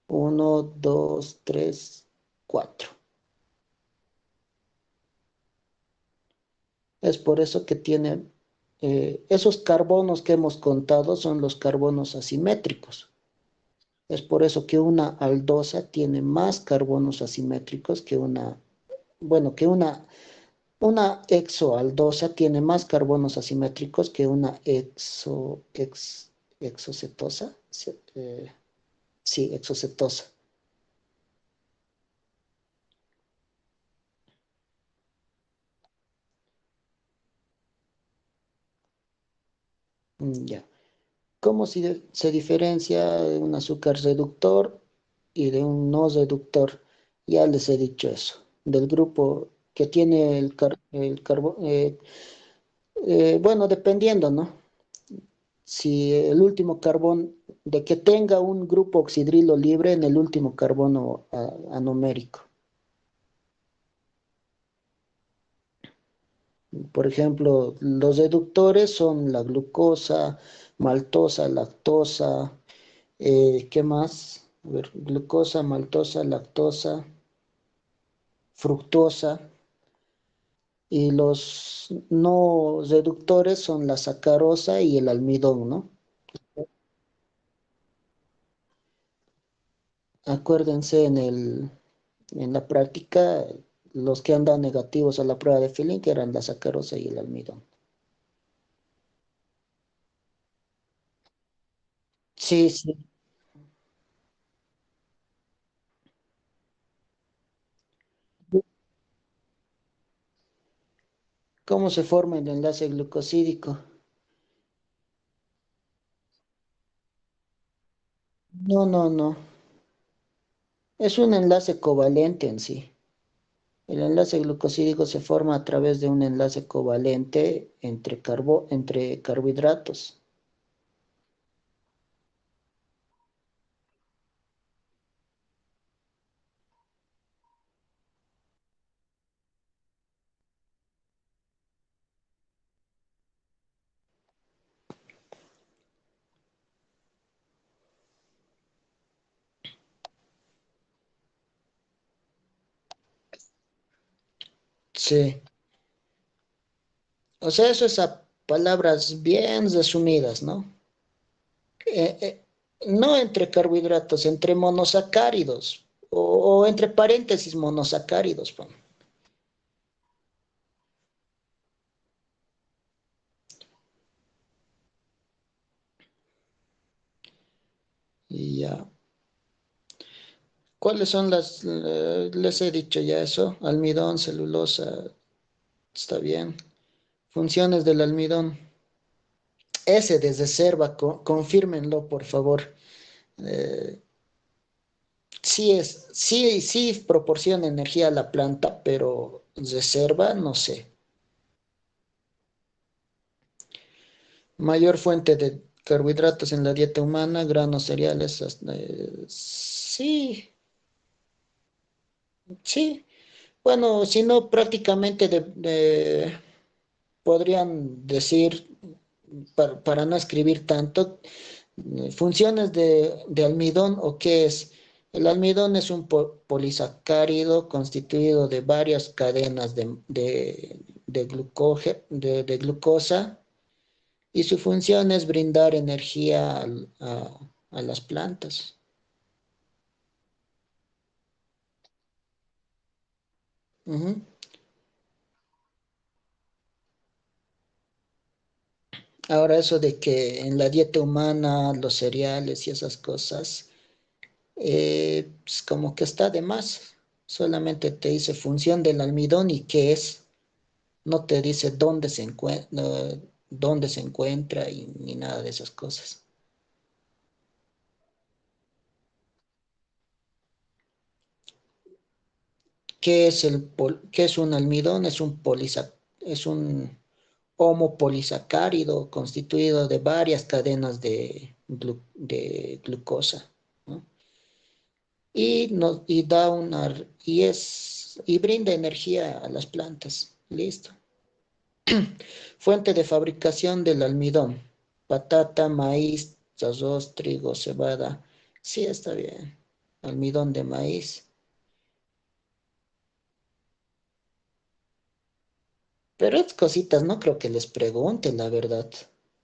S1: Uno, dos, tres, cuatro. Es por eso que tiene, esos carbonos que hemos contado son los carbonos asimétricos. Es por eso que una aldosa tiene más carbonos asimétricos que bueno, una exoaldosa tiene más carbonos asimétricos que una exocetosa. Sí, exocetosa. Ya. ¿Cómo se diferencia de un azúcar reductor y de un no reductor? Ya les he dicho eso. Del grupo que tiene el carbono, bueno, dependiendo, ¿no? Si el último carbón, de que tenga un grupo oxidrilo libre en el último carbono anomérico. Por ejemplo, los reductores son la glucosa, maltosa, lactosa, ¿qué más? A ver, glucosa, maltosa, lactosa, fructosa. Y los no reductores son la sacarosa y el almidón, ¿no? Acuérdense en la práctica, los que han dado negativos a la prueba de Filling eran la sacarosa y el almidón. Sí, sí. ¿Cómo se forma el enlace glucosídico? No, no, no. Es un enlace covalente en sí. El enlace glucosídico se forma a través de un enlace covalente entre carbohidratos. Sí. O sea, eso es a palabras bien resumidas, ¿no? Eh, eh, no entre carbohidratos, entre monosacáridos o entre paréntesis monosacáridos. Pon. Y ya. ¿Cuáles son les he dicho ya eso? Almidón, celulosa, está bien. Funciones del almidón. Ese de reserva, confírmenlo, por favor. Eh, sí proporciona energía a la planta, pero reserva, no sé. Mayor fuente de carbohidratos en la dieta humana, granos, cereales. Sí, sí. Bueno, si no, prácticamente podrían decir, para no escribir tanto, funciones de almidón o qué es. El almidón es un polisacárido constituido de varias cadenas de glucosa y su función es brindar energía a las plantas. Ujú. Ahora eso de que en la dieta humana los cereales y esas cosas, pues como que está de más. Solamente te dice función del almidón y qué es. No te dice dónde se encuentra y ni nada de esas cosas. ¿Qué es un almidón? Es un homopolisacárido constituido de varias cadenas de glucosa, ¿no? Y brinda energía a las plantas. Listo. Fuente de fabricación del almidón: patata, maíz, arroz, trigo, cebada. Sí, está bien. Almidón de maíz. Pero es cositas, no creo que les pregunte, la verdad,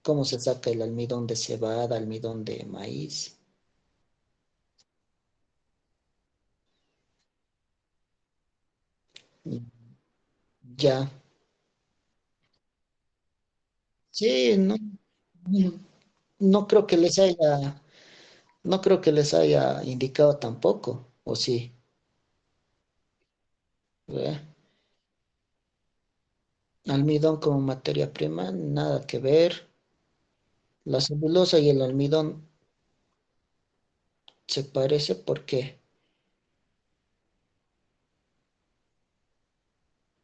S1: cómo se saca el almidón de cebada, almidón de maíz. Ya. Sí, no, no creo que no creo que les haya indicado tampoco, o sí. ¿Ve? Almidón como materia prima, nada que ver. La celulosa y el almidón se parece porque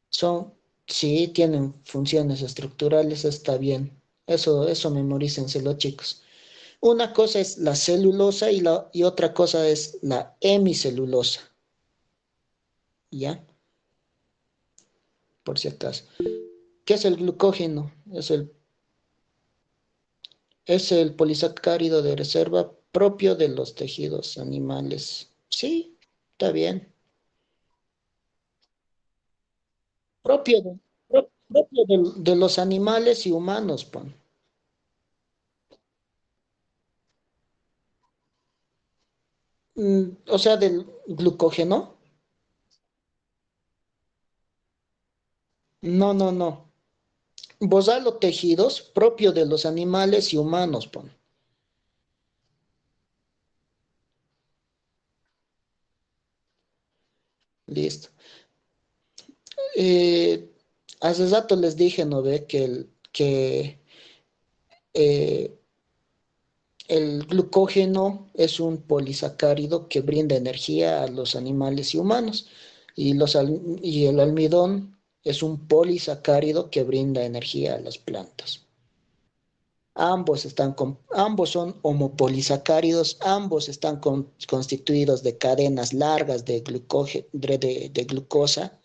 S1: son, sí, tienen funciones estructurales, está bien. Eso memorícenselo, chicos. Una cosa es la celulosa y otra cosa es la hemicelulosa, ¿ya? Por si acaso. ¿Qué es el glucógeno? Es el polisacárido de reserva propio de los tejidos animales. Sí, está bien. Propio de los animales y humanos, pon. O sea, del glucógeno. No, no, no. Bosalo tejidos propio de los animales y humanos, pon. Listo. Eh, Hace rato les dije, ¿no ve? Eh, el glucógeno es un polisacárido que brinda energía a los animales y humanos. Y el almidón es un polisacárido que brinda energía a las plantas. Ambos son homopolisacáridos, ambos están constituidos de cadenas largas de glucosa,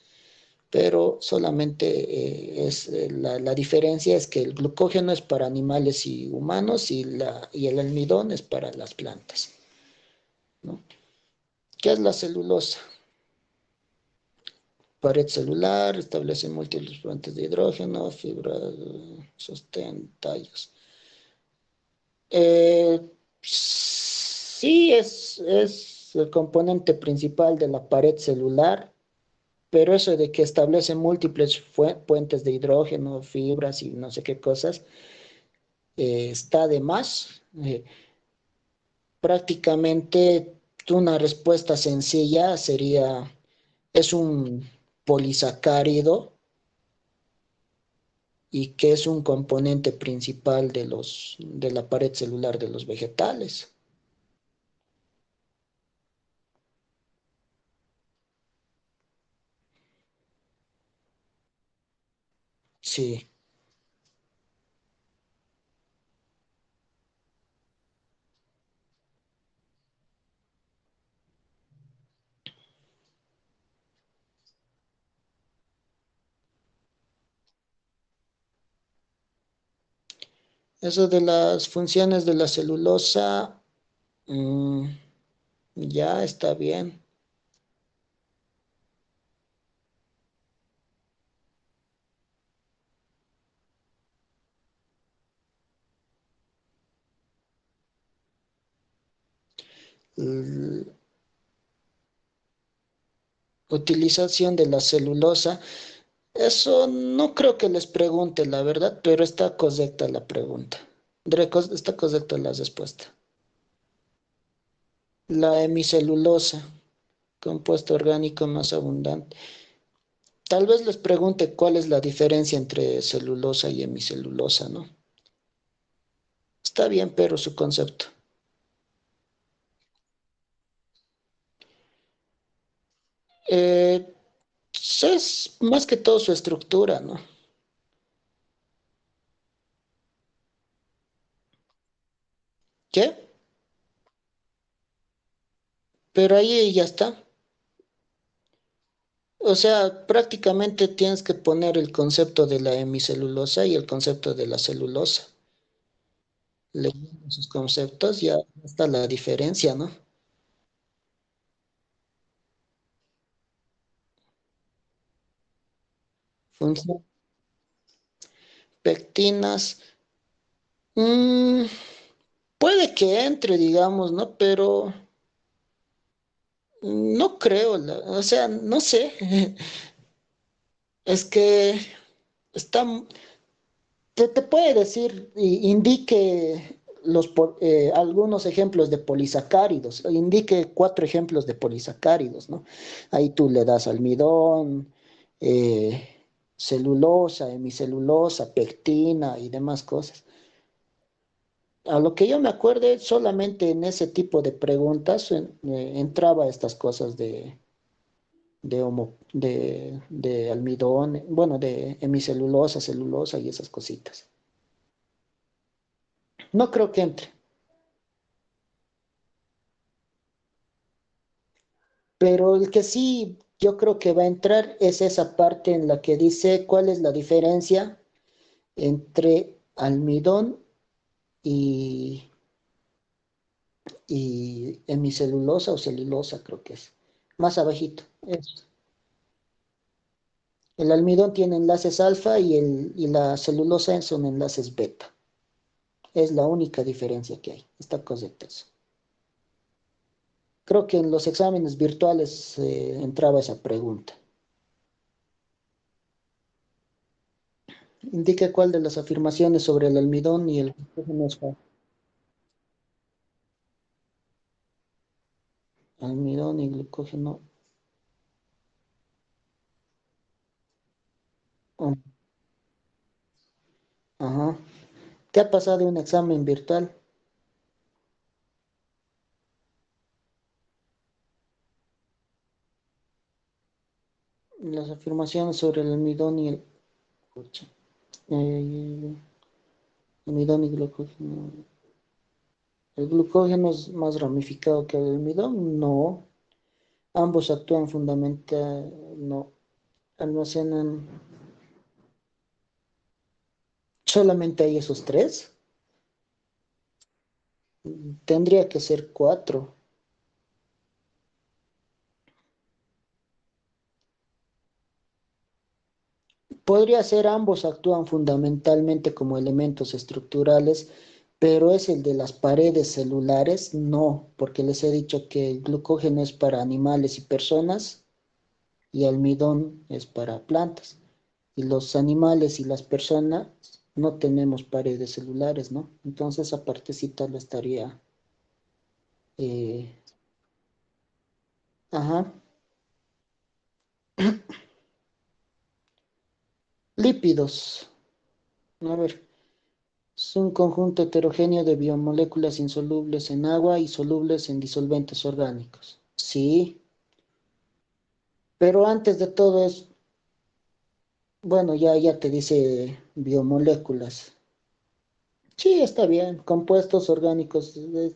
S1: pero solamente la diferencia es que el glucógeno es para animales y humanos y el almidón es para las plantas, ¿no? ¿Qué es la celulosa? Pared celular, establece múltiples fuentes de hidrógeno, fibra, sostén, tallos. Eh, sí, es el componente principal de la pared celular, pero eso de que establece múltiples puentes de hidrógeno, fibras y no sé qué cosas, está de más. Prácticamente una respuesta sencilla sería, es un polisacárido y que es un componente principal de la pared celular de los vegetales. Sí, Eso de las funciones de la celulosa, mm, ya está bien. L- Utilización de la celulosa. Eso no creo que les pregunte, la verdad, pero está correcta la pregunta. Está correcta la respuesta. La hemicelulosa, compuesto orgánico más abundante. Tal vez les pregunte cuál es la diferencia entre celulosa y hemicelulosa, ¿no? Está bien, pero su concepto. Eh, es más que todo su estructura, ¿no? ¿Qué? Pero ahí ya está. O sea, prácticamente tienes que poner el concepto de la hemicelulosa y el concepto de la celulosa. Leyendo sus conceptos ya está la diferencia, ¿no? Función, pectinas. mm, puede que entre, digamos, ¿no? Pero no creo, o sea, no sé. Es que está, te puede decir, indique algunos ejemplos de polisacáridos, indique 4 ejemplos de polisacáridos, ¿no? Ahí tú le das almidón, eh, celulosa, hemicelulosa, pectina y demás cosas. A lo que yo me acuerde, solamente en ese tipo de preguntas entraba estas cosas de almidón, bueno, de hemicelulosa, celulosa y esas cositas. No creo que entre, pero el que sí yo creo que va a entrar es esa parte en la que dice cuál es la diferencia entre almidón y, y hemicelulosa o celulosa, creo que es. Más abajito. El almidón tiene enlaces alfa y la celulosa son enlaces beta. Es la única diferencia que hay. Está correcto eso. Creo que en los exámenes virtuales entraba esa pregunta. Indica cuál de las afirmaciones sobre el almidón y el glucógeno es falsa. Almidón y glucógeno. Oh, ajá. ¿Qué ha pasado en un examen virtual? Las afirmaciones sobre el almidón y el, pucha, eh, almidón y glucógeno. ¿El glucógeno es más ramificado que el almidón? No. Ambos actúan fundamental, no. Almacenan. ¿Solamente hay esos tres? Tendría que ser cuatro. Podría ser ambos actúan fundamentalmente como elementos estructurales, pero es el de las paredes celulares, no, porque les he dicho que el glucógeno es para animales y personas y almidón es para plantas. Y los animales y las personas no tenemos paredes celulares, ¿no? Entonces esa partecita la estaría... eh, ajá. Lípidos. A ver, es un conjunto heterogéneo de biomoléculas insolubles en agua y solubles en disolventes orgánicos. Sí, pero antes de todo es, bueno, ya te dice biomoléculas. Sí, está bien. Compuestos orgánicos de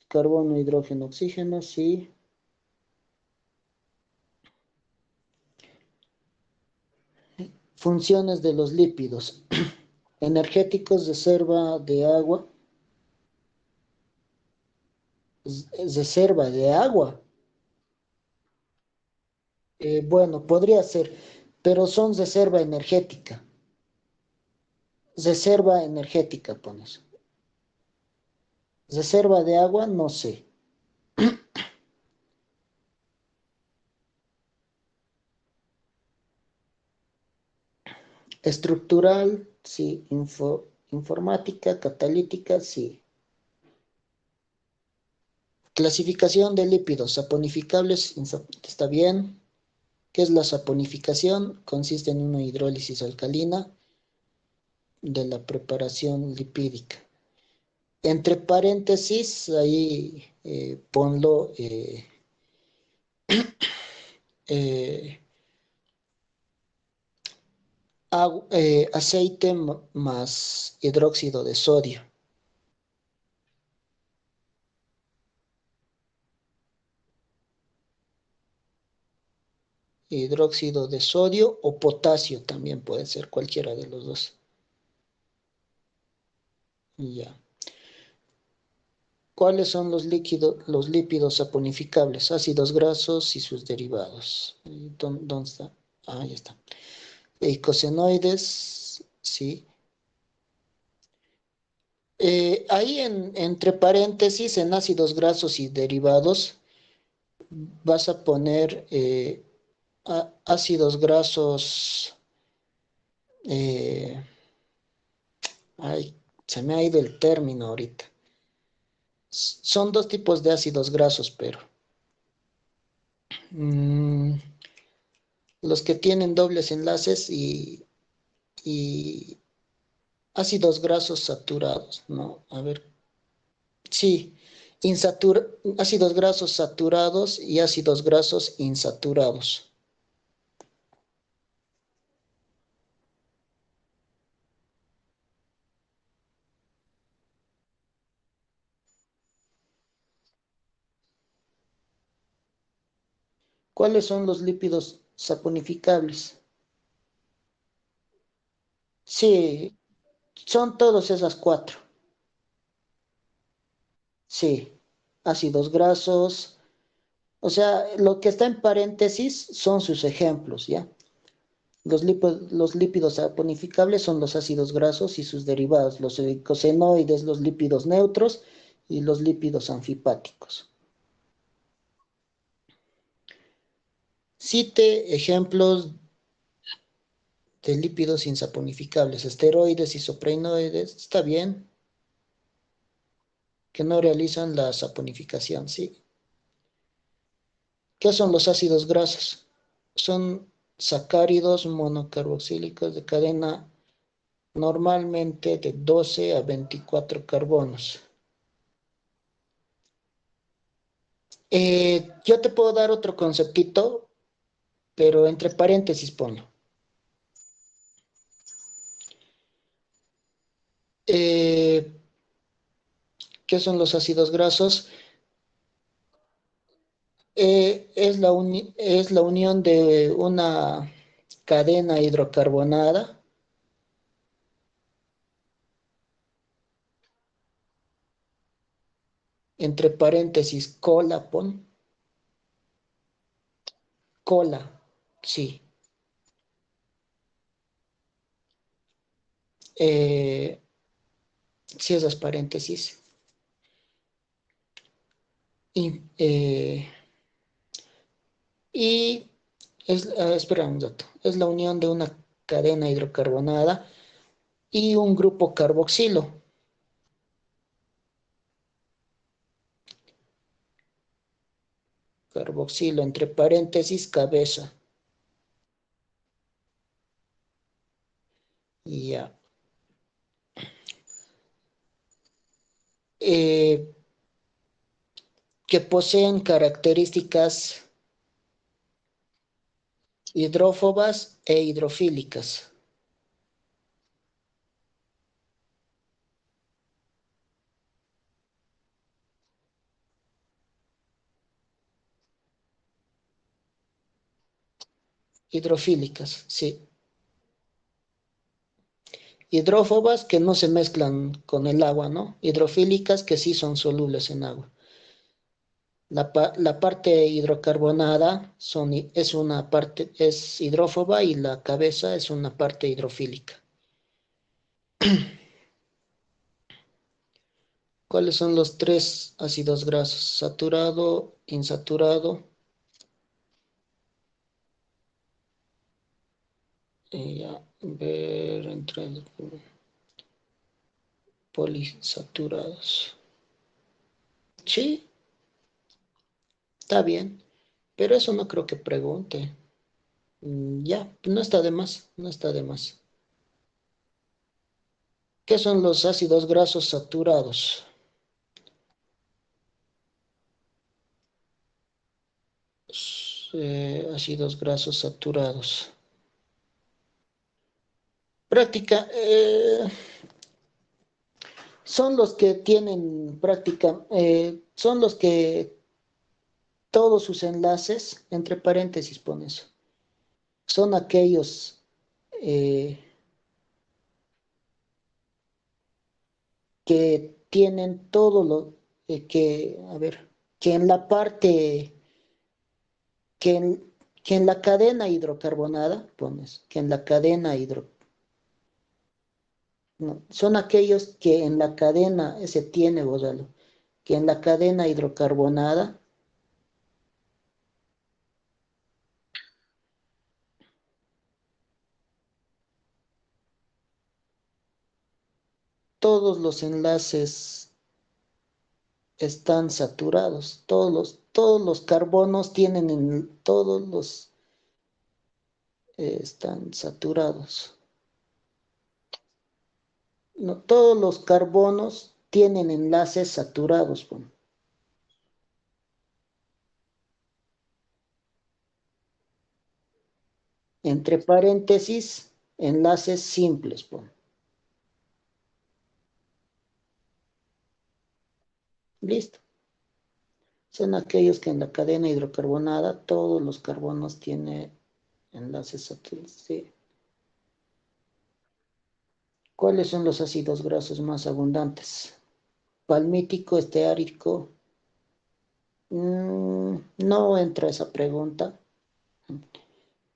S1: carbono, hidrógeno, oxígeno, sí. Funciones de los lípidos. energéticos, reserva de agua, reserva de agua. Bueno, podría ser, pero son reserva energética. Reserva energética, pones. Reserva de agua, no sé. Estructural, sí. Informática, catalítica, sí. Clasificación de lípidos, saponificables, está bien. ¿Qué es la saponificación? Consiste en una hidrólisis alcalina de la preparación lipídica. Entre paréntesis, ahí ponlo eh, aceite más hidróxido de sodio. Hidróxido de sodio o potasio también puede ser cualquiera de los dos. Ya. ¿Cuáles son los lípidos saponificables? Ácidos grasos y sus derivados. ¿Dónde está? Ah, ya está. Eicosenoides, sí. Ahí entre paréntesis, en ácidos grasos y derivados, vas a poner ácidos grasos. eh, Ay, se me ha ido el término ahorita. Son dos tipos de ácidos grasos, pero mm, los que tienen dobles enlaces y ácidos grasos saturados, ¿no? A ver, sí, ácidos grasos saturados y ácidos grasos insaturados. ¿Cuáles son los lípidos saponificables? Sí, son todas esas cuatro. Sí, ácidos grasos. O sea, lo que está en paréntesis son sus ejemplos, ¿ya? Los lípidos saponificables son los ácidos grasos y sus derivados, los eicosenoides, los lípidos neutros y los lípidos anfipáticos. Cite ejemplos de lípidos insaponificables, esteroides, isoprenoides, está bien, que no realizan la saponificación, ¿sí? ¿Qué son los ácidos grasos? Son sacáridos monocarboxílicos de cadena normalmente de 12 a 24 carbonos. Yo te puedo dar otro conceptito, pero entre paréntesis ponlo. Eh, ¿Qué son los ácidos grasos? Es la unión de una cadena hidrocarbonada, entre paréntesis, cola, pon, cola, sí. Eh, Cierras paréntesis. Y, y espera un dato, es la unión de una cadena hidrocarbonada y un grupo carboxilo. Carboxilo, entre paréntesis, cabeza. Y ya. Eh, que poseen características hidrófobas e hidrofílicas. Hidrofílicas, sí. hidrófobas que no se mezclan con el agua, ¿no? Hidrofílicas que sí son solubles en agua. La parte hidrocarbonada es una parte, es hidrófoba y la cabeza es una parte hidrofílica. ¿Cuáles son los tres ácidos grasos? Saturado, insaturado, ya, ver entre polisaturados. Sí, está bien, pero eso no creo que pregunte. Ya, no está de más, no está de más. ¿Qué son los ácidos grasos saturados? Ácidos grasos saturados. Práctica, son los que tienen práctica, son los que todos sus enlaces, entre paréntesis pone eso, son aquellos eh, que tienen todo lo que, a ver, que en la parte, que en, que en la cadena hidrocarbonada, pones, que en la cadena no, son aquellos que en la cadena, ese tiene, bórralo, que en la cadena hidrocarbonada, todos los enlaces están saturados, todos los carbonos tienen todos los están saturados. No, todos los carbonos tienen enlaces saturados. Pon. Entre paréntesis, enlaces simples. Pon. Listo. Son aquellos que en la cadena hidrocarbonada todos los carbonos tienen enlaces saturados. Sí. ¿Cuáles son los ácidos grasos más abundantes? Palmítico, esteárico. No entra esa pregunta,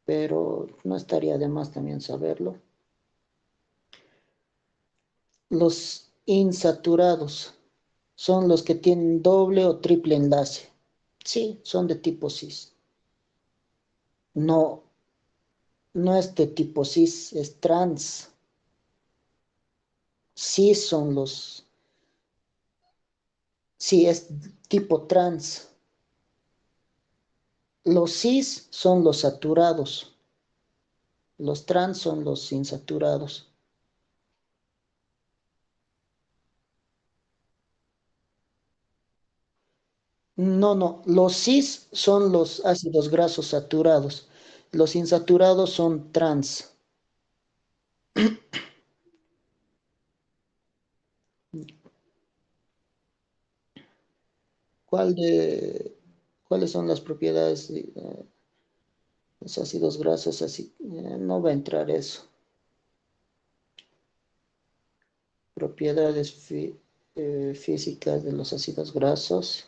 S1: pero no estaría de más también saberlo. Los insaturados son los que tienen doble o triple enlace. Sí, son de tipo cis. No, no es de tipo cis, es trans. Cis son los, sí, es tipo trans. Los cis son los saturados. Los trans son los insaturados. No, no, los cis son los ácidos grasos saturados. Los insaturados son trans. ¿Cuál de, ¿Cuáles son las propiedades de los ácidos grasos? Así, no va a entrar eso. Propiedades físicas de los ácidos grasos.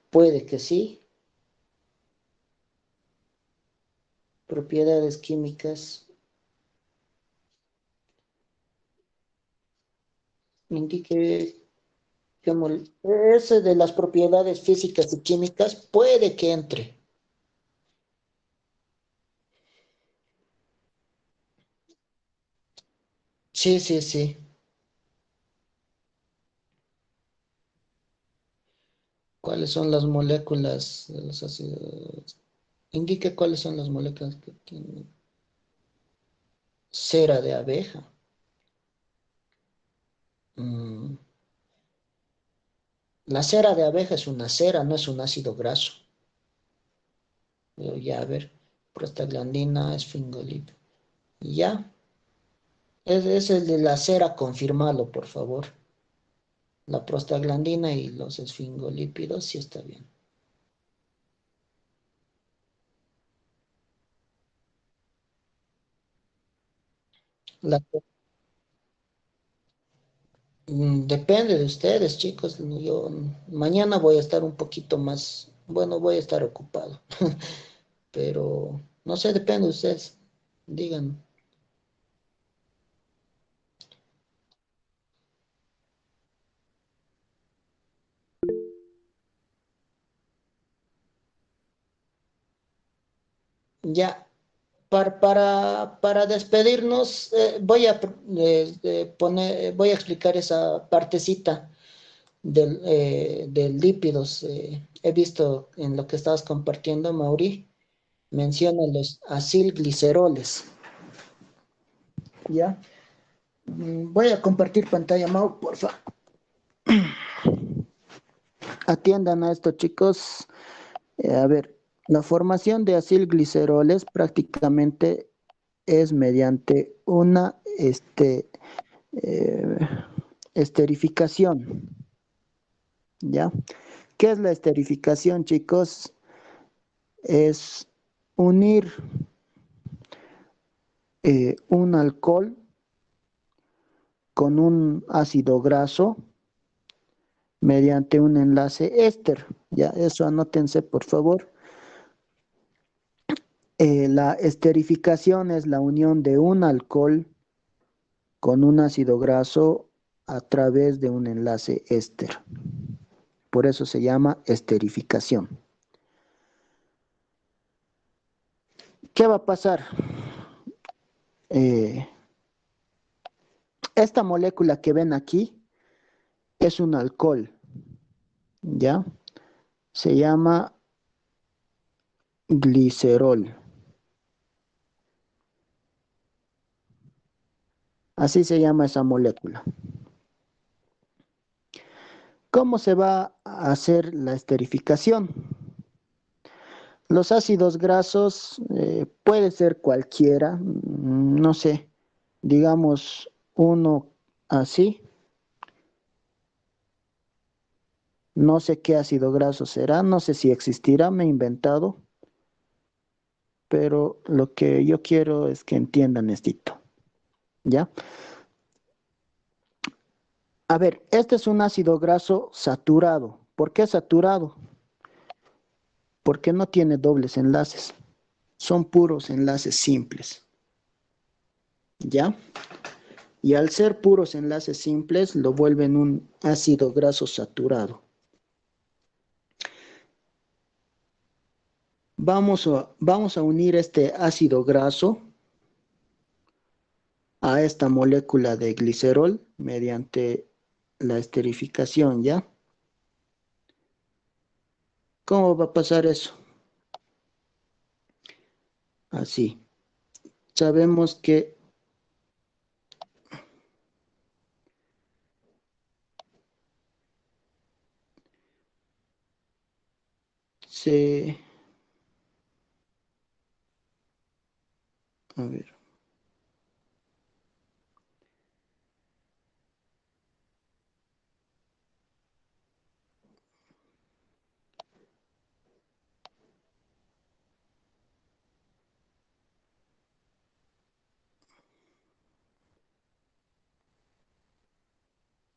S1: Puede que sí. Propiedades químicas. Indique ese de las propiedades físicas y químicas puede que entre. Sí, sí, sí. ¿Cuáles son las moléculas de los ácidos? Indique cuáles son las moléculas que tienen cera de abeja. Mm, La cera de abeja es una cera, no es un ácido graso. Ya, a ver, prostaglandina, esfingolip. Ya, es el de la cera, confirmalo, por favor. La prostaglandina y los esfingolípidos, sí está bien. La- Depende de ustedes, chicos. Yo mañana voy a estar un poquito más, bueno, voy a estar ocupado, pero no sé, depende de ustedes. Digan. Ya, para despedirnos, voy a explicar esa partecita del lípidos. He visto en lo que estabas compartiendo, Mauri, menciona los acilgliceroles. ¿Ya? Voy a compartir pantalla, Mau, por favor. Atiendan a esto, chicos. A ver, la formación de acilgliceroles prácticamente es mediante una eh, esterificación. ¿Ya? ¿Qué es la esterificación, chicos? Es unir un alcohol con un ácido graso mediante un enlace éster. Ya, eso anótense, por favor. La esterificación es la unión de un alcohol con un ácido graso a través de un enlace éster. Por eso se llama esterificación. ¿Qué va a pasar? Eh, esta molécula que ven aquí es un alcohol, ¿ya? Se llama glicerol. Así se llama esa molécula. ¿Cómo se va a hacer la esterificación? Los ácidos grasos puede ser cualquiera, no sé, digamos uno así, no sé qué ácido graso será, no sé si existirá, me he inventado, pero lo que yo quiero es que entiendan esto, ¿ya? A ver, este es un ácido graso saturado. ¿Por qué saturado? Porque no tiene dobles enlaces, son puros enlaces simples, ¿ya? Y al ser puros enlaces simples, lo vuelven un ácido graso saturado. Vamos a unir este ácido graso a esta molécula de glicerol mediante la esterificación, ¿ya? ¿Cómo va a pasar eso? Así. Sabemos que se... A ver.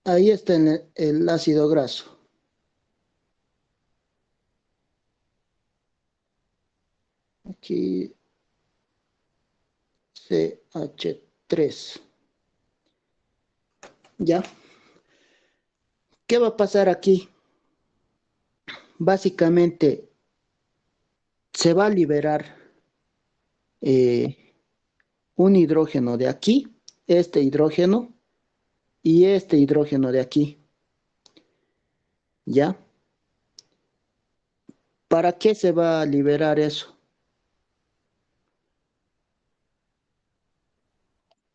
S1: Ahí está el ácido graso. Aquí CH3. ¿Ya? ¿Qué va a pasar aquí? Básicamente se va a liberar eh, un hidrógeno de aquí, este hidrógeno y este hidrógeno de aquí. ¿Ya? ¿Para qué se va a liberar eso?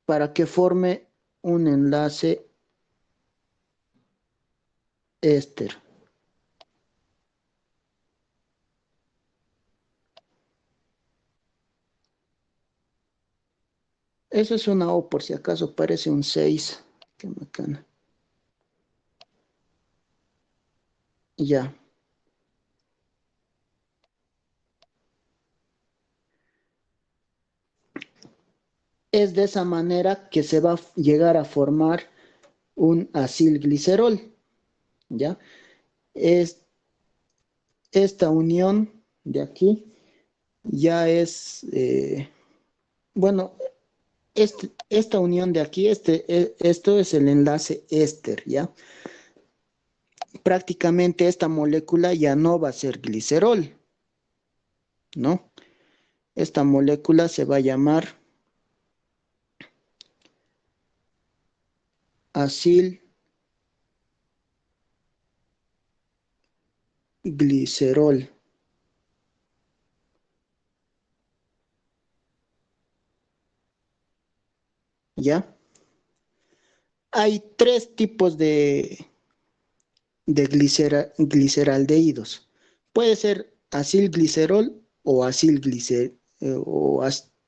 S1: Para que forme un enlace éster. Eso es una O, por si acaso parece un 6. Qué macana. Ya. es de esa manera que se va a llegar a formar un acilglicerol, ¿ya? Es esta unión de aquí ya es, bueno, esta unión de aquí, esto es el enlace éster, ¿ya? Prácticamente esta molécula ya no va a ser glicerol, ¿no? Esta molécula se va a llamar acilglicerol, ¿ya? Hay tres tipos de gliceraldehídos. Puede ser acilglicerol o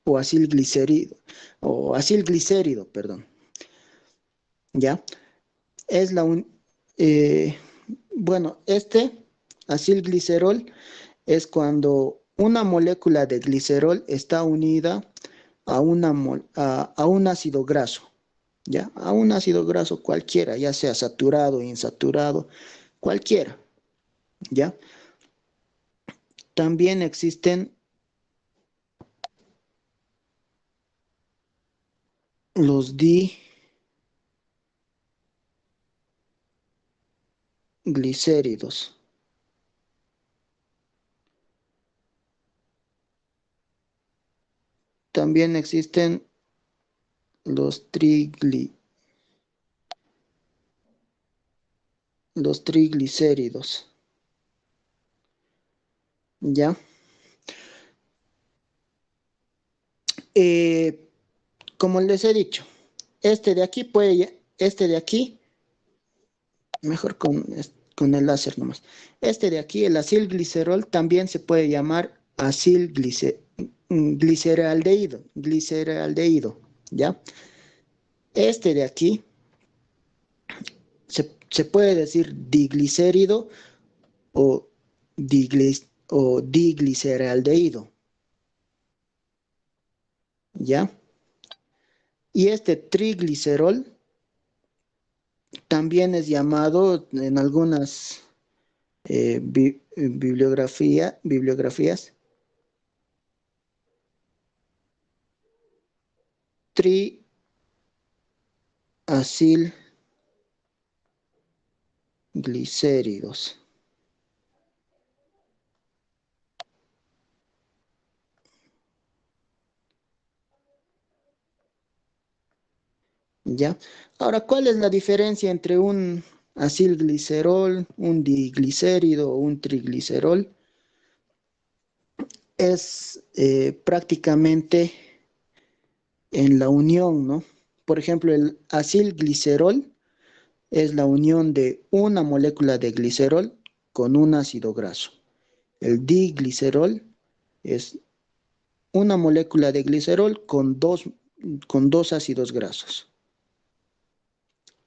S1: o acilglicerido, o acilglicérido, perdón, ¿ya? Es la un, eh, bueno, acilglicerol es cuando una molécula de glicerol está unida a un ácido graso, ¿ya? A un ácido graso cualquiera, ya sea saturado, o insaturado, cualquiera, ¿ya? También existen los diglicéridos. También existen los los triglicéridos, ¿ya? Eh, como les he dicho, este de aquí, mejor con el láser nomás. Este de aquí, el acilglicerol, también se puede llamar gliceraldehído, ¿ya? Este de aquí se puede decir diglicérido o, o digliceraldehído, ¿ya? Y este triglicerol también es llamado en algunas bibliografías triacilglicéridos. ¿Ya? Ahora, ¿cuál es la diferencia entre un acilglicerol, un diglicérido o un triglicerol? Es prácticamente en la unión, ¿no? Por ejemplo, el acilglicerol es la unión de una molécula de glicerol con un ácido graso. El diglicerol es una molécula de glicerol con dos ácidos grasos.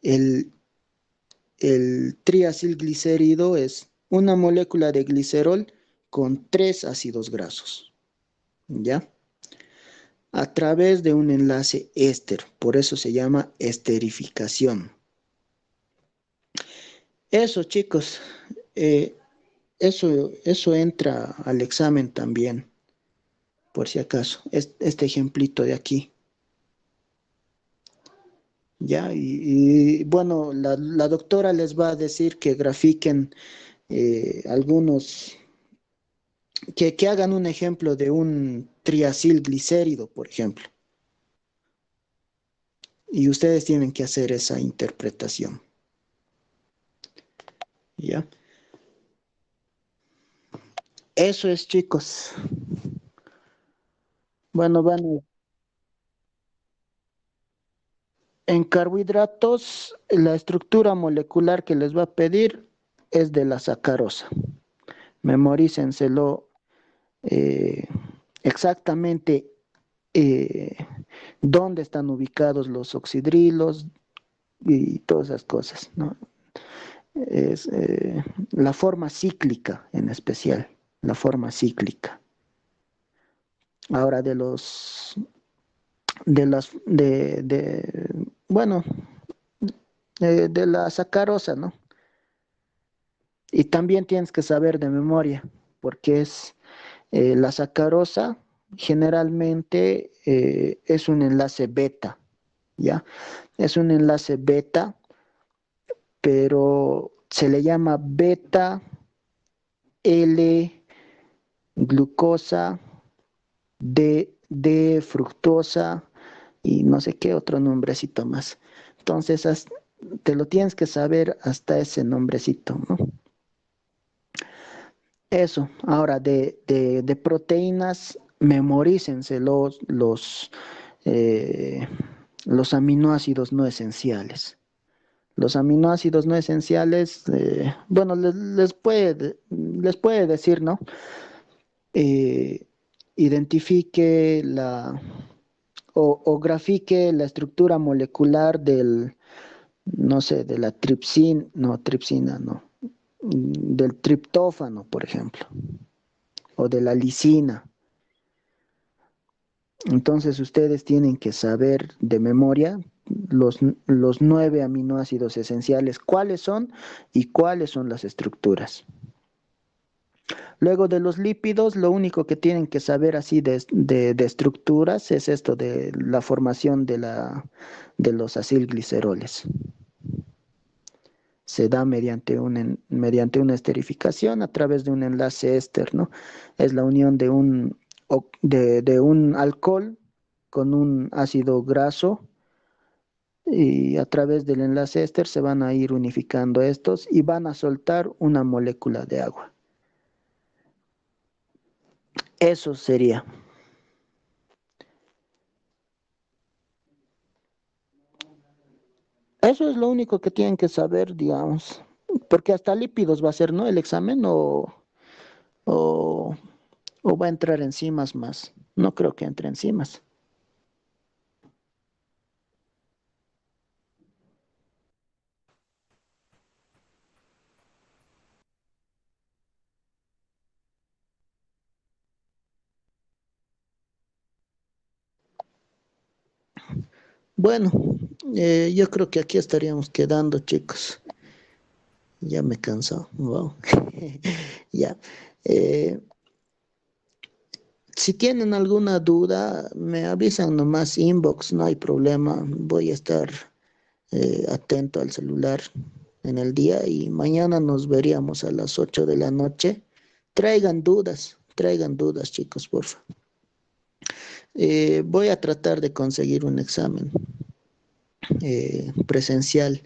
S1: El, el triacilglicérido es una molécula de glicerol con tres ácidos grasos, ¿ya? A través de un enlace éster, por eso se llama esterificación. Eso, chicos, eh, eso entra al examen también, por si acaso, este ejemplito de aquí. Ya, bueno, la doctora les va a decir que grafiquen algunos, que hagan un ejemplo de un triacilglicérido, por ejemplo, y ustedes tienen que hacer esa interpretación. ¿Ya? Eso es, chicos. Bueno, en carbohidratos, la estructura molecular que les va a pedir es de la sacarosa. Memorícenselo eh, exactamente eh, dónde están ubicados los oxidrilos y todas esas cosas, ¿no? Es la forma cíclica en especial, la forma cíclica. Ahora, bueno, de la sacarosa, ¿no? Y también tienes que saber de memoria, porque es la sacarosa generalmente es un enlace beta, ¿ya? Es un enlace beta, pero se le llama beta L glucosa D fructosa y no sé qué otro nombrecito más. Entonces, te lo tienes que saber hasta ese nombrecito, ¿no? Eso, ahora de proteínas, memorícense eh, los aminoácidos no esenciales. Los aminoácidos no esenciales, bueno, les puede decir, ¿no? Eh, identifique o grafique la estructura molecular no sé, de la tripsina, no, del triptófano, por ejemplo, o de la lisina. Entonces ustedes tienen que saber de memoria los, los 9 aminoácidos esenciales, cuáles son y cuáles son las estructuras. Luego de los lípidos, lo único que tienen que saber así de estructuras es esto de la formación de los acilgliceroles. Se da mediante una esterificación a través de un enlace éster, ¿no? Es la unión de un alcohol con un ácido graso y a través del enlace éster se van a ir unificando estos y van a soltar una molécula de agua. Eso sería. Eso es lo único que tienen que saber, digamos, porque hasta lípidos va a ser, ¿no? El examen o, o va a entrar enzimas más. No creo que entre enzimas. Bueno, yo creo que aquí estaríamos quedando, chicos. Ya me canso. Wow. Ya. Eh, si tienen alguna duda, me avisan nomás inbox, no hay problema. Voy a estar atento al celular en el día y mañana nos veríamos a las 8 de la noche. Traigan dudas, chicos, porfa. Voy a tratar de conseguir un examen presencial.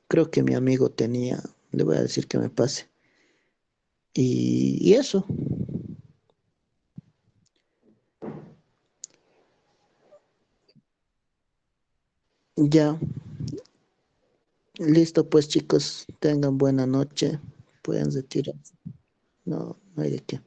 S1: Creo que mi amigo tenía, le voy a decir que me pase. Y eso, ya, listo pues chicos, tengan buena noche, pueden retirar. No, no hay de qué.